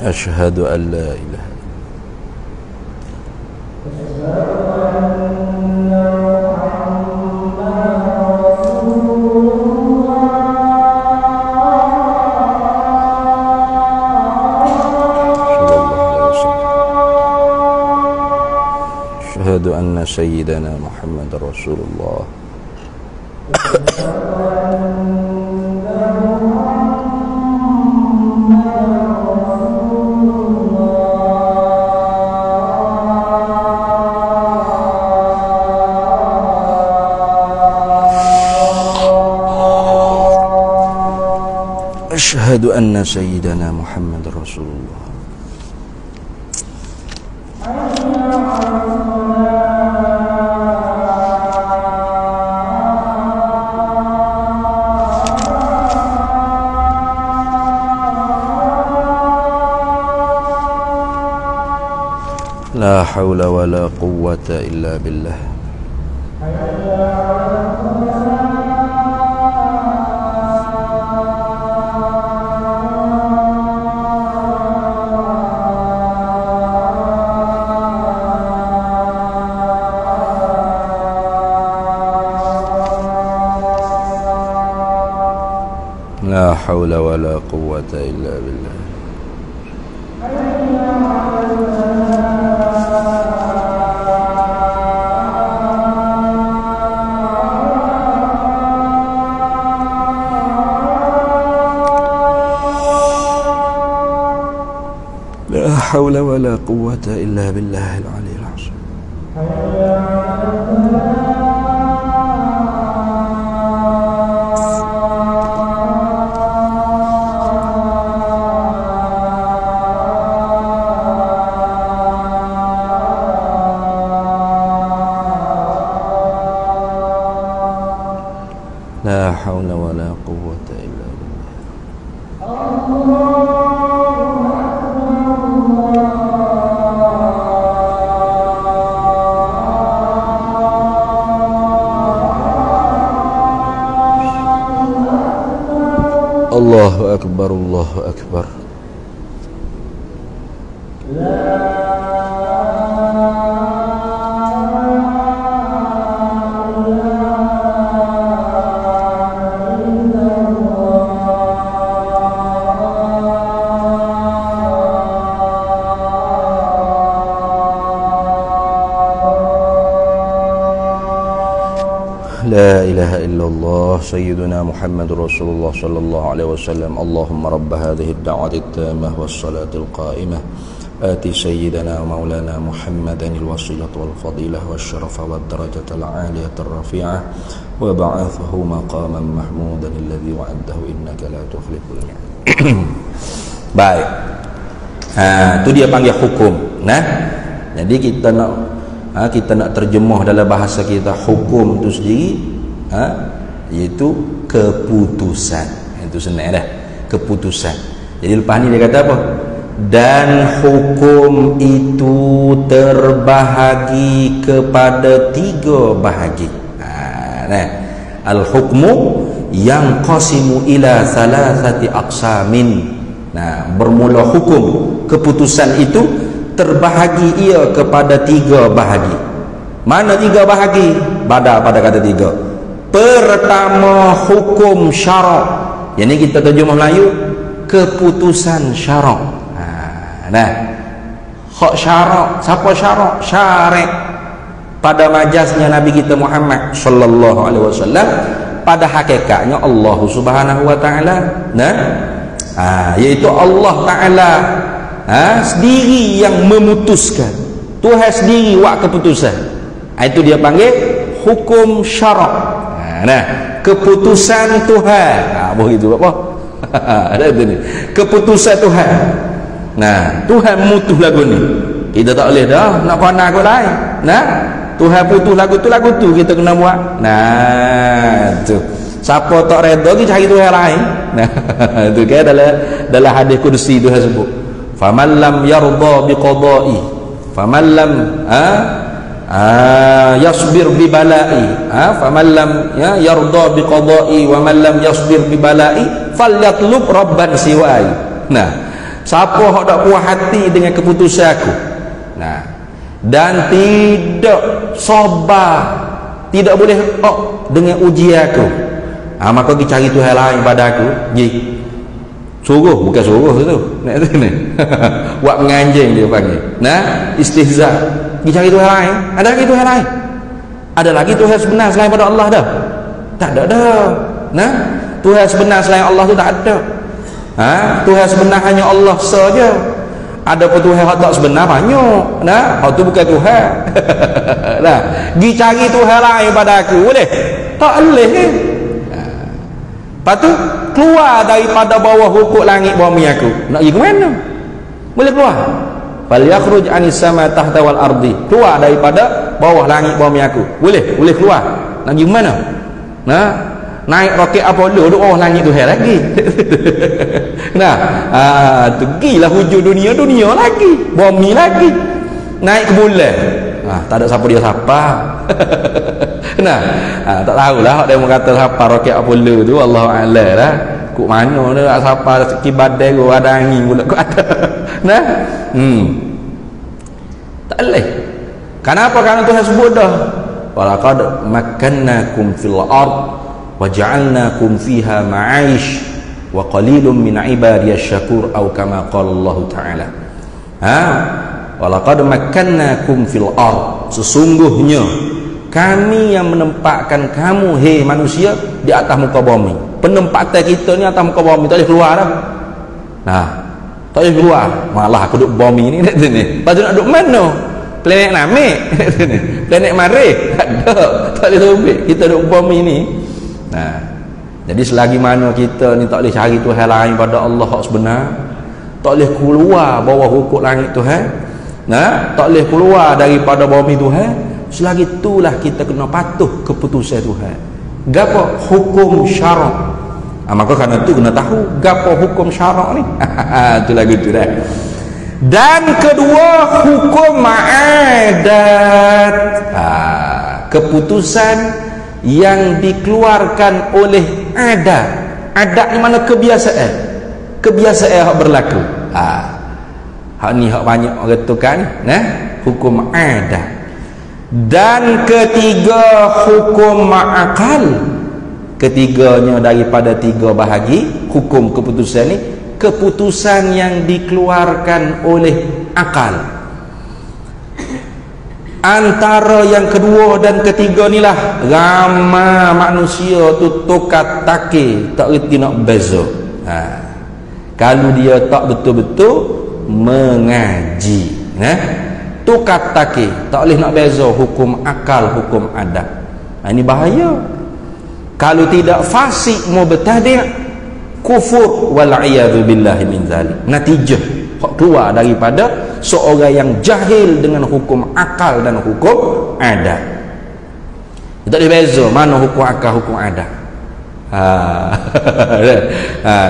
أشهد أن لا إله أشهد أن سيدنا محمد رسول الله أشهد أن سيدنا محمد رسول الله لا حول ولا قوة إلا بالله لا حول ولا قوة إلا بالله لا حول ولا قوة إلا بالله العلي العظيم لا حول ولا قوة إلا بالله الله أكبر الله أكبر لا إله إلا الله سيدنا محمد رسول الله صلى الله عليه وسلم اللهم رب هذه الدعوة التامة والصلاة القائمة آتي سيدنا ومولانا محمدا الوصية والفضيلة والشرف والدرجة العالية الرفيعة وبعثه مقاما محمودا الذي وعده إنك لا تخلف الميعاد. Baik, itu dia panggil hukum. Nah, jadi kita nak terjemah dalam bahasa kita hukum itu sendiri, iaitu keputusan. Itu senang dah, keputusan. Jadi lepas ni dia kata apa? Dan hukum itu terbahagi kepada 3 bahagi. Nah, al-hukmu yang qasimu ila salasati aqsamin. Nah, bermula hukum, keputusan itu terbahagi ia kepada 3 bahagi. Mana 3 bahagi? Pada kata 3. Pertama, hukum syarak. Yang ni kita terjemah Melayu, keputusan syarak. Nah, hak syarak, siapa syarak? Syarik. Pada majaznya Nabi kita Muhammad sallallahu alaihi wasallam, pada hakikatnya Allah Subhanahu wa taala. Nah, iaitu Allah taala sendiri yang memutuskan. Tuhan sendiri buat keputusan. Itu dia panggil hukum syarak. Nah, keputusan Tuhan. Begitu apa? Ada tu ni. Keputusan Tuhan. Nah, Tuhan memutus lagu ni. Kita tak boleh dah nak pandang aku lain. Nah, Tuhan putus lagu tu kita kena buat. Nah, tu. Siapa tak redha kita cari Tuhan lain. Nah, tu kan dalam hadis kursi Tuhan sebut. Faman lam yarda biqada'i, faman lam yasbir bi bala'i, faman lam yarda biqada'i wa man lam yasbir bi bala'i falyatlub rabban siwai. Nah, siapa hok tak puas hati dengan keputusan aku, nah, dan tidak sabar, tidak boleh dengan ujian aku, maka kita cari Tuhan lain pada aku. Suruh, bukan suruh tu nak ni buat menganjing dia panggil. Nah, istihza. Kita cari Tuhan lain. Ada lagi Tuhan lain? Ada lagi Tuhan sebenar selain pada Allah dah? Tak ada dah. Nah, Tuhan sebenar selain Allah tu tak ada. Tuhan sebenar hanya Allah saja. Ada pun Tuhan yang tak sebenar banyak. Nah, hak tu bukan Tuhan. Nah, pergi cari Tuhan lain pada aku boleh? Tak boleh. Lepas tu keluar daripada bawah hukuk langit bumi aku. Nak pergi ke mana? Boleh keluar? Fal yakhruj anis sama tahta wal ardi. Keluar daripada bawah langit bumi aku. Boleh? Boleh keluar. Nak pergi ke mana? Nah, naik roket Apollo duduk bawah langit tu lagi. Nah, pergilah hujung dunia lagi, bumi lagi, naik ke bulan. Tak ada siapa dia siapa. Nah, tak tahulah dia mengata siapa roket Apollo tu, Allah a'lam lah. Kok mana dia siapa kibadai tu ada angin pula kok ada. Nah, tak boleh. Kenapa? Karena Tuhan sebut dah, walaqad makkannakum fil ard waja'alnakum fiha ma'ish wa qalilun min ibadiyasy syakur atau kama qala Allah taala. Walaqad makkannakum fil ard, sesungguhnya kami yang menempatkan kamu hei manusia di atas muka bumi. Penempatan kita ni atas muka bumi, tak boleh keluar dah. Nah, tak boleh keluar. Malah aku duduk bumi ni nak sini. Lepas tu nak duduk mana? Planet Namek sini. Planet Marikh tak ada. Tak boleh terbit. Kita duduk bumi ni. Nah, jadi selagi mana kita ni tak boleh cari Tuhan lain pada Allah hak sebenar, tak boleh keluar bawah hukuk langit Tuhan, nah, tak boleh keluar daripada bumi Tuhan, selagi itulah kita kena patuh keputusan Tuhan. Gapo hukum syarak? Maka kerana itu kena tahu gapo hukum syarak ni. Itu lagu tu dah. Dan kedua, hukum adat, keputusan yang dikeluarkan oleh adat. Adat ni mana? Kebiasaan. Kebiasaan yang berlaku. Hak ni hak banyak orang tukar ni, nah, hukum adat. Dan ketiga, hukum akal. Ketiganya daripada tiga bahagi hukum keputusan ni, keputusan yang dikeluarkan oleh akal. Antara yang kedua dan ketiga ni lah ramai manusia tu tokat take, tak reti nak beza. Kalau dia tak betul-betul mengaji, tokat take, tak boleh nak beza hukum akal, hukum adat. Ini bahaya. Kalau tidak, fasik mubtadi', kufur wal'iyadzu billahi min zalik. Natijah keluar daripada seorang yang jahil dengan hukum akal dan hukum adat. Tak boleh beza mana hukum akal, hukum adat.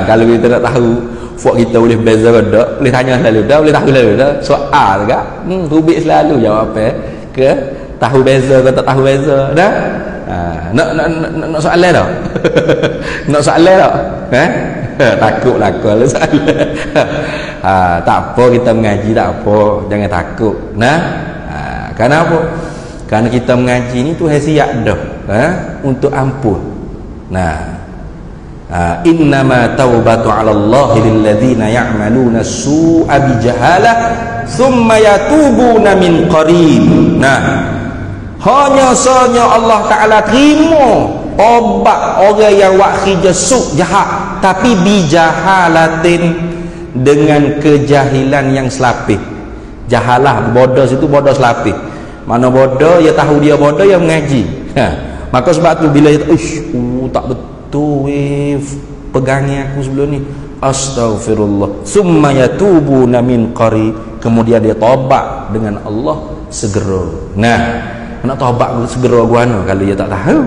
Kalau kita nak tahu fuak kita boleh beza ke tak, boleh tanya selalu dah, boleh tahu selalu dah. Soal ke? Rubik selalu jawab apa? Ke tahu beza ke tak tahu beza dah? Nak soalan tak? Nak soalan tak? Takutlah kalau soalan. Tak apa, kita mengaji tak apa, jangan takut. Kenapa? Kerana kita mengaji ni Tuhan siap dah untuk ampun. Innama taubatu 'ala Allah lil ladzina ya'maluna su'a bi jahalah thumma yatubuna min qarib. Hanya sahaja Allah Ta'ala terima taubat orang yang buat kerja suk jahat, tapi bijahalatin, dengan kejahilan yang selapih. Jahalah, bodoh situ bodoh selapih. Mana bodoh, ya tahu dia bodoh, ya mengaji. Maka sebab tu bila dia tak betul pegangi aku sebelum ni, astaghfirullah, summa yatubuna min qarib, kemudian dia taubat dengan Allah segera. nak taubat segera guano kalau dia tak tahu.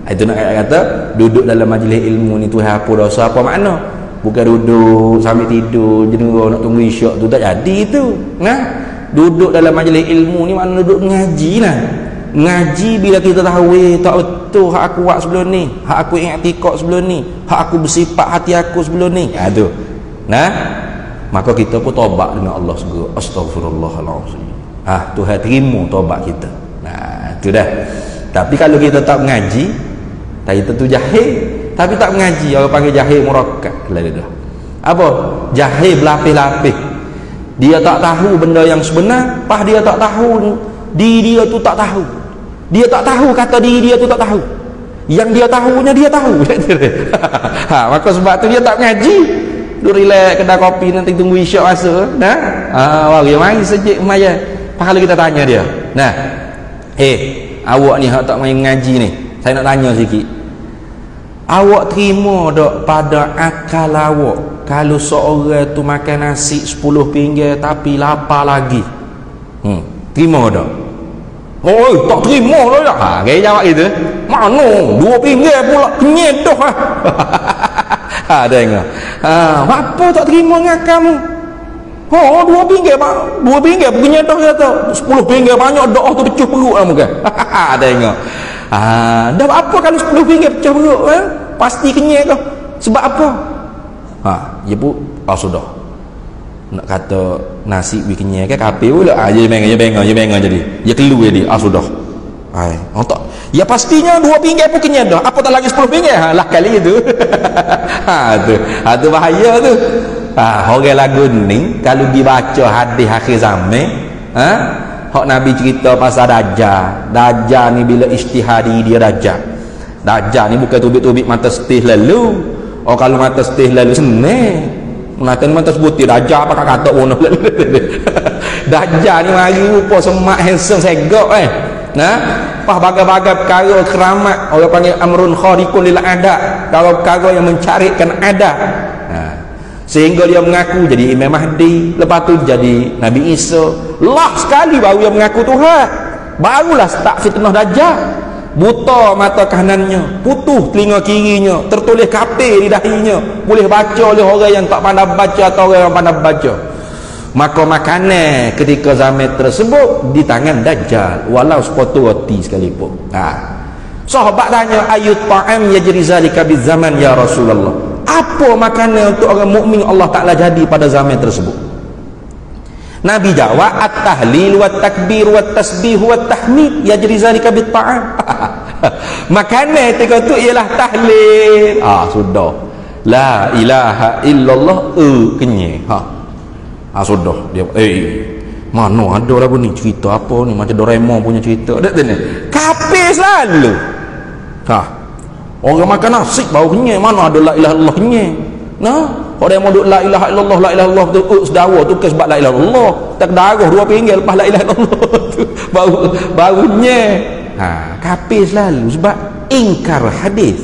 Itu nak kata duduk dalam majlis ilmu ni Tuhan apa dosa apa makna? Bukan duduk sambil tidur jenera nak tunggu isyak tu, tak jadi tu. Nah, duduk dalam majlis ilmu ni makna duduk ngaji lah. Ngaji bila kita tahu tak betul hak aku buat sebelum ni, hak aku ingat tikok sebelum ni, hak aku bersifat hati aku sebelum ni. Tu. Nah, maka kita pun taubat dengan Allah segera. Astagfirullahalazim. Tuhan terima taubat kita. Nah, itu dah. Tapi kalau kita tak mengaji, kita tu jahil, tapi tak mengaji, orang panggil jahil murakkab. Apa? Jahil berlapis-lapis. Dia tak tahu benda yang sebenar, pas dia tak tahu diri dia tu tak tahu. Dia tak tahu kata diri dia tu tak tahu. Yang dia tahunya dia tahu. Maka sebab tu dia tak mengaji. Duduk relax kedai kopi nanti tunggu isyak masa. Nah, dia main sejik lumayan. Pas kalau kita tanya dia, nah, awak ni hak tak main mengaji ni, saya nak tanya sikit. Awak terima tak pada akal awak kalau seorang tu makan nasi 10 pinggir tapi lapar lagi? Terima tak? Oh, tak terima lah. Kaya jawab itu. Mana 2 pinggir pula kenyedoh tengok. Apa tak terima dengan kamu? 2 pinggir kenyedoh kata. 10 pinggir banyak doa tu pecah perut lah muka. Tengok. Dah apa kalau 10 pinggir pecah perut pasti kenyek kau. Sebab apa? Dia pun sudah. Nak kata nasi bi kenyek ke kape pula. Dia bengong jadi. Dia keluar jadi. Sudah. Tak. Ya pastinya 2 pinggir pun kenyek dah. Apa tak lagi 10 pinggir? Lah kali itu. Tu bahaya tu. Orang lagu ni kalau dibaca hadis akhir zaman, hak Nabi cerita pasal Dajjal. Dajjal ni bila ijtihadi dia Dajjal. Dajjal ni bukan tubik-tubik mata setih lalu. Kalau mata setih lalu senang. Mengatain mata sebutir Dajjal apa kata warna lalu. Dajjal ni mari rupa semak handsome segak pas bagai-bagai perkara keramat, orang panggil amrun khariqun lil adat, kalau perkara yang mencarikan adat. Sehingga dia mengaku jadi Imam Mahdi, lepas tu jadi Nabi Isa. Lah sekali baru dia mengaku Tuhan. Barulah start fitnah Dajjal. Buta mata kanannya, putus telinga kirinya, tertulis kafir di dahinya, boleh baca oleh orang yang tak pandai baca atau orang yang pandai baca. Maka makanan ketika zaman tersebut di tangan Dajjal, walau sepotong roti sekalipun. Sahabat tanya, ayut ta'am yajri zalika bizaman ya Rasulullah. Apa makanan untuk orang mukmin Allah Ta'ala jadi pada zaman tersebut? Nabi jawab, at-tahlil wa takbir wa tasbih wa tahmid yajri zalika bit ta'am. Makanan ketika itu ialah tahlil. Sudah. La ilaha illallah kenyek. Sudah dia mana ada lagu ni cerita apa ni macam Doraemon punya cerita. Tak tahu. Kafir selalu. Orang makan nasi bau kenyek, mana ada la ilaha illallah kenyek. Orang yang mau duk la ilaha illallah tu sedawa tu bukan sebab la ilaha illallah. Tak darah 2 pinggir lepas la ilaha illallah tu baunya. Kafir selalu sebab ingkar hadis.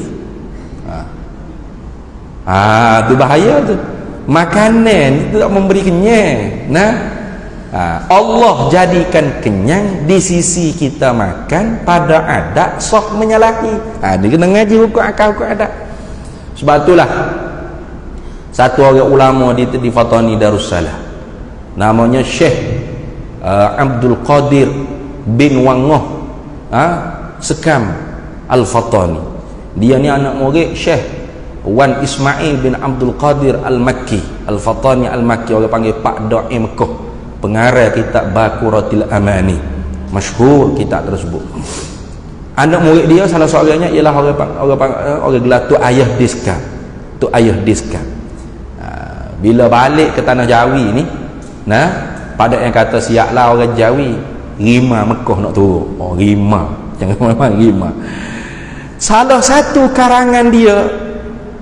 Tu bahaya tu. Makanan itu tak memberi kenyang. Allah jadikan kenyang di sisi kita makan pada adat sah menyalahi. Dia kena ngaji hukum akal hukum adat. Sebab itulah satu orang ulama di Fatani Darussalam, namanya Syekh Abdul Qadir bin Wangoh Sekam Al-Fatani. Dia ni anak murid Syekh Wan Ismail bin Abdul Qadir Al-Makki Al-Fatani Al-Makki, orang panggil Pak Dai Mekah, pengarah kitab Baquratil Amani, masyhur kitab tersebut. Anak murid dia salah seorangnya ialah orang gelar tu Ayah Diska. Tu Ayah Diska. Bila balik ke tanah Jawi ni, pada yang kata siaplah orang Jawi, rima Mekah nak turun. Rima, jangan memang rima. Salah satu karangan dia,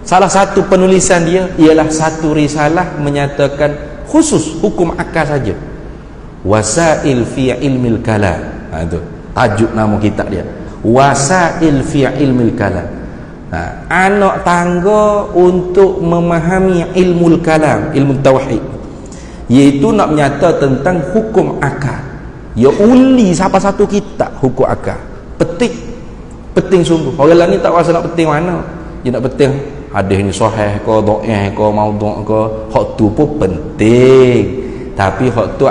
salah satu penulisan dia ialah satu risalah menyatakan khusus hukum akal saja. Wasail fi ilmil kalam. Itu tajuk nama kitab dia. Wasail fi ilmil kalam. Anak tangga untuk memahami ilmu kalam, ilmu tauhid, iaitu nak menyata tentang hukum akal Ya uli siapa satu kitab hukum akal. Penting sungguh. Orang lain ni tak rasa nak penting mana. Dia nak penting hadis ni sahih ke, dhaif ke, maudhu' ke. Hak tu pun penting. Tapi hak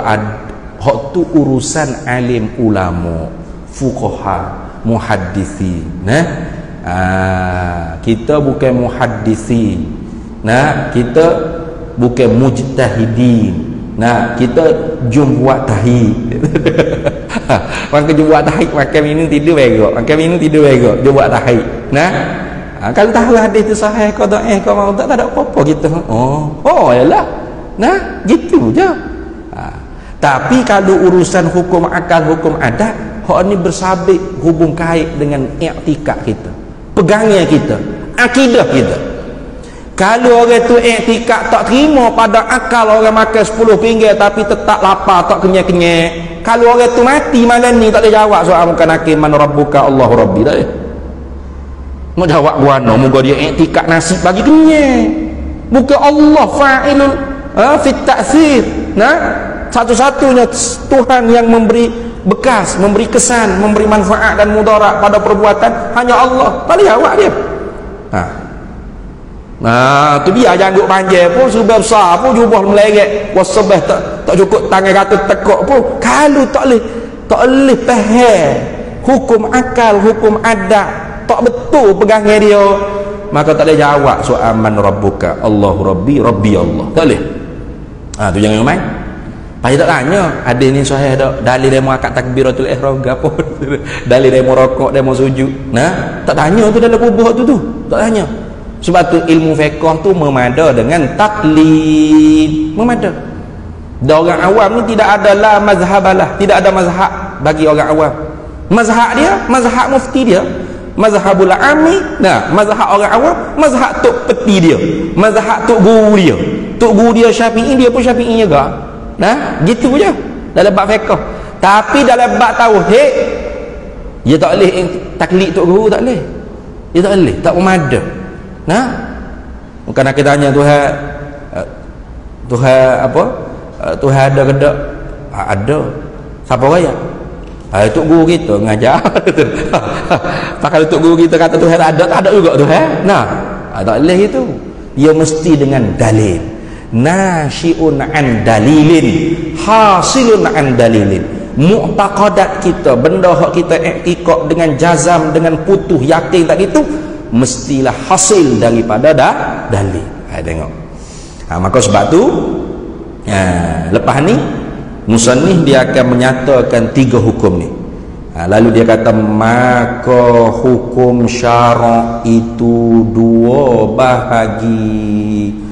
tu urusan alim ulama, fuqaha, muhaddithin. Kita bukan muhaddithin. Kita bukan mujtahidin. Kita jom buat tahid. Maka jom buat tahid, makan minum tidur berak. Makan minum tidur berak, jom buat tahid. Kalau tahu hadis tu sahih ke dhaif ke maudhu' tak ada apa-apa kita. Yalah. Gitu je. Tapi kalau urusan hukum akal, hukum adat, hak ni bersabit hubung kait dengan i'tikad kita, pegangnya kita, akidah kita. Kalau orang tu i'tikad tak terima pada akal, orang makan 10 pinggir tapi tetap lapar, tak kenyang-kenyang. Kalau orang tu mati malam ni tak boleh jawab soal muka nakir man rabbuka Allahu rabbi, tak boleh. Mau jawab guano moga dia i'tikad nasib bagi kenyang. Bukan Allah fa'ilul fit ta'thir. Satu-satunya Tuhan yang memberi bekas, memberi kesan, memberi manfaat dan mudarat pada perbuatan hanya Allah. Tak boleh jawab dia. Tu biar janggut panjang pun, subah besar pun, jubah meleret, wasabah tak cukup tangan kata tekuk pun. Kalau tak boleh faham hukum akal, hukum adat, tak betul pegangnya dia, maka tak boleh jawab soal man rabbuka Allahu rabbi rabbi Allah. Tak boleh. Tu jangan main. Pasti tak tanya hadis ni sahih tak, dalil dia mau akad takbiratul ihram ke apa, dalil dia mau rokok, dia mau sujud. Tak tanya tu dalam kubur tu tak tanya. Sebab tu ilmu fiqh tu memada dengan taklid, memada. Dan orang awam ni tidak ada la mazhabalah, tidak ada mazhab bagi orang awam. Mazhab dia, mazhab mufti dia, mazhabul ami, mazhab orang awam, mazhab tok peti dia, mazhab tok guru dia. Tok guru dia Syafi'i, dia pun Syafi'i juga. Gitu je dalam bab fiqh. Tapi dalam bab tauhid dia tak boleh taklid tok guru, tak boleh. Dia tak boleh, tak memada. Bukan nak kita tanya Tuhan apa? Tuhan ada ke tak? Ada. Siapa raya? Tok guru kita ngajar. Kalau tok guru kita kata Tuhan ada, tak ada juga Tuhan. Tak boleh itu. Dia mesti dengan dalil. Nasyi'un an dalilin, hasilun an dalilin. Mu'taqadat kita, benda hak kita i'tiqad dengan jazam, dengan putuh yakin tak gitu, mestilah hasil daripada dalil. Tengok. Maka sebab tu lepas ni musannif dia akan menyatakan 3 hukum ni. Lalu dia kata maka hukum syarak itu 2 bahagi.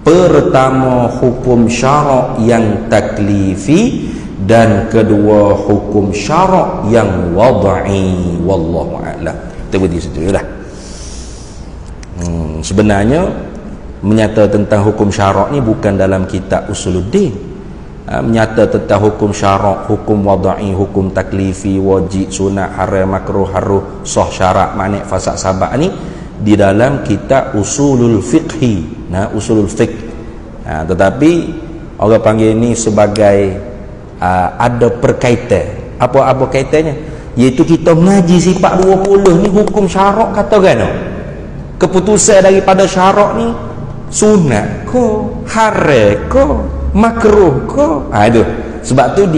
Pertama hukum syarak yang taklifi, dan kedua hukum syarak yang wad'i. Wallahu a'lam. Kita berhenti situ lah. Sebenarnya menyata tentang hukum syarak ni bukan dalam kitab Usuluddin. Menyata tentang hukum syarak, hukum wad'i, hukum taklifi, wajib, sunat, haram, makruh, haruh, sah, syarak, manik, fasad, sabak ni di dalam kitab Usulul Fiqhi. Usulul Fiqh. Tetapi orang panggil ni sebagai ada perkaitan. Apa kaitannya? Iaitu kita mengaji sifat 20 ni hukum syarak kata kan. Keputusan daripada syarak ni sunat ke, haram ke, makruh ke. Itu. Sebab tu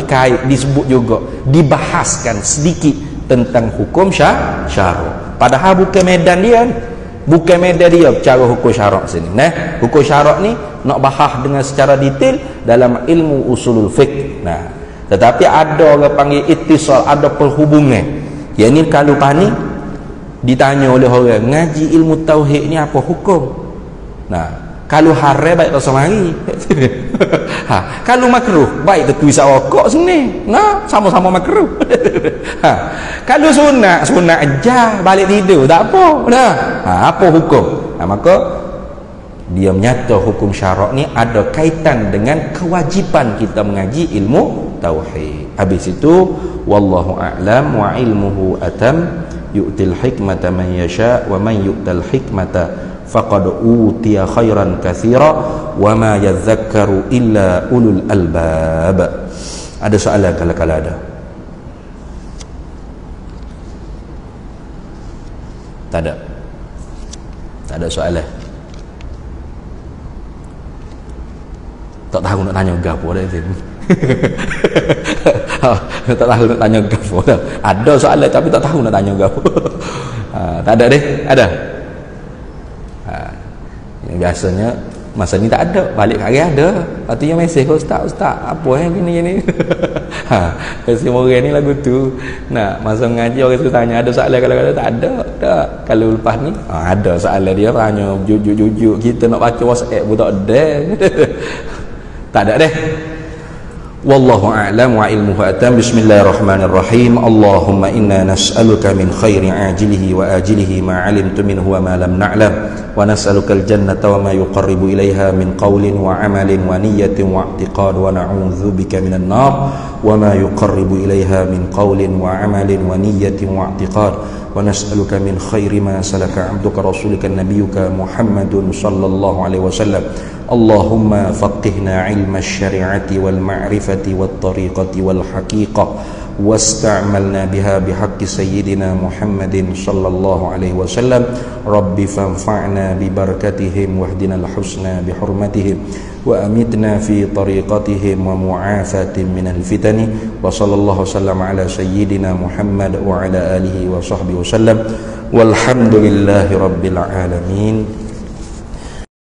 disebut juga, dibahaskan sedikit tentang hukum syarak. Padahal bukan medan dia. Bukan medan dia cara hukum syarak sini. Hukum syarak ni nak bahas dengan secara detail dalam ilmu usulul fiqh. Tetapi ada orang panggil ittisal, ada perhubungan. Yang ni kalau pani ditanya oleh orang ngaji ilmu tauhid ni apa hukum? Kalau haram baik tak semari. Kalau makruh baik tu tulis rokok sini. Sama-sama makruh. Kalau sunat aja balik tidur tak apa. Apa hukum? Maka dia menyata hukum syarak ni ada kaitan dengan kewajipan kita mengaji ilmu tauhid. Habis itu wallahu a'lam wa ilmuhu atam yu'til hikmata man yasha wa man yu'tal hikmata faqad utiya khairan katsira wa ma yadhakkaru illa ulul albab. Ada soalan kalau ada? Tak ada. Tak ada soalan. Tak tahu nak tanya gapo dah itu. Tak tahu nak tanya gapo dah. Ada soalan tapi tak tahu nak tanya gapo. Tak ada deh, ada. Yang biasanya masa ni tak ada, balik hari ada. Lepas tu yang mesej, ustaz apa yang gini mesej orang ni lagu tu. Nah, masa mengaji orang tu tanya ada soalan, kalau tak ada. Tak. Kalau lepas ni ada soalan, dia tanya jujur kita nak baca WhatsApp pun tak ada. Tak ada deh. Wallahu a'lam wa ilmuhu atam. Bismillahirrahmanirrahim. Allahumma inna nas'aluka min khairi ajilihi wa ajilihi ma 'alimtu minhu wa ma lam na'lam, wa nas'aluka al-jannata wa ma yuqarribu ilaiha min qawlin wa 'amalin wa niyyatin wa i'tiqad, wa na'udzu bika minan nar wa ma yuqarribu ilaiha min qawlin wa 'amalin wa niyyatin wa i'tiqad, wa nas'aluka min khairi ma salaka 'abduka rasulika nabiyyuka Muhammadun sallallahu alaihi wasallam. Allahumma faqihna 'ilma asy-syari'ati wal ma'rifati wat tariqati wal haqiqah wasta'malna biha bihaqqi sayyidina Muhammadin sallallahu alaihi wasallam. Rabbi fanfa'na bi barakatihim wahdinal husna bi hurmatihim wa amitna fi tariqatihim wa mu'afatin minal fitani. Wa sallallahu wasallam ala sayyidina Muhammad wa ala alihi wa sahbihi wasallam. Walhamdulillahi rabbil alamin.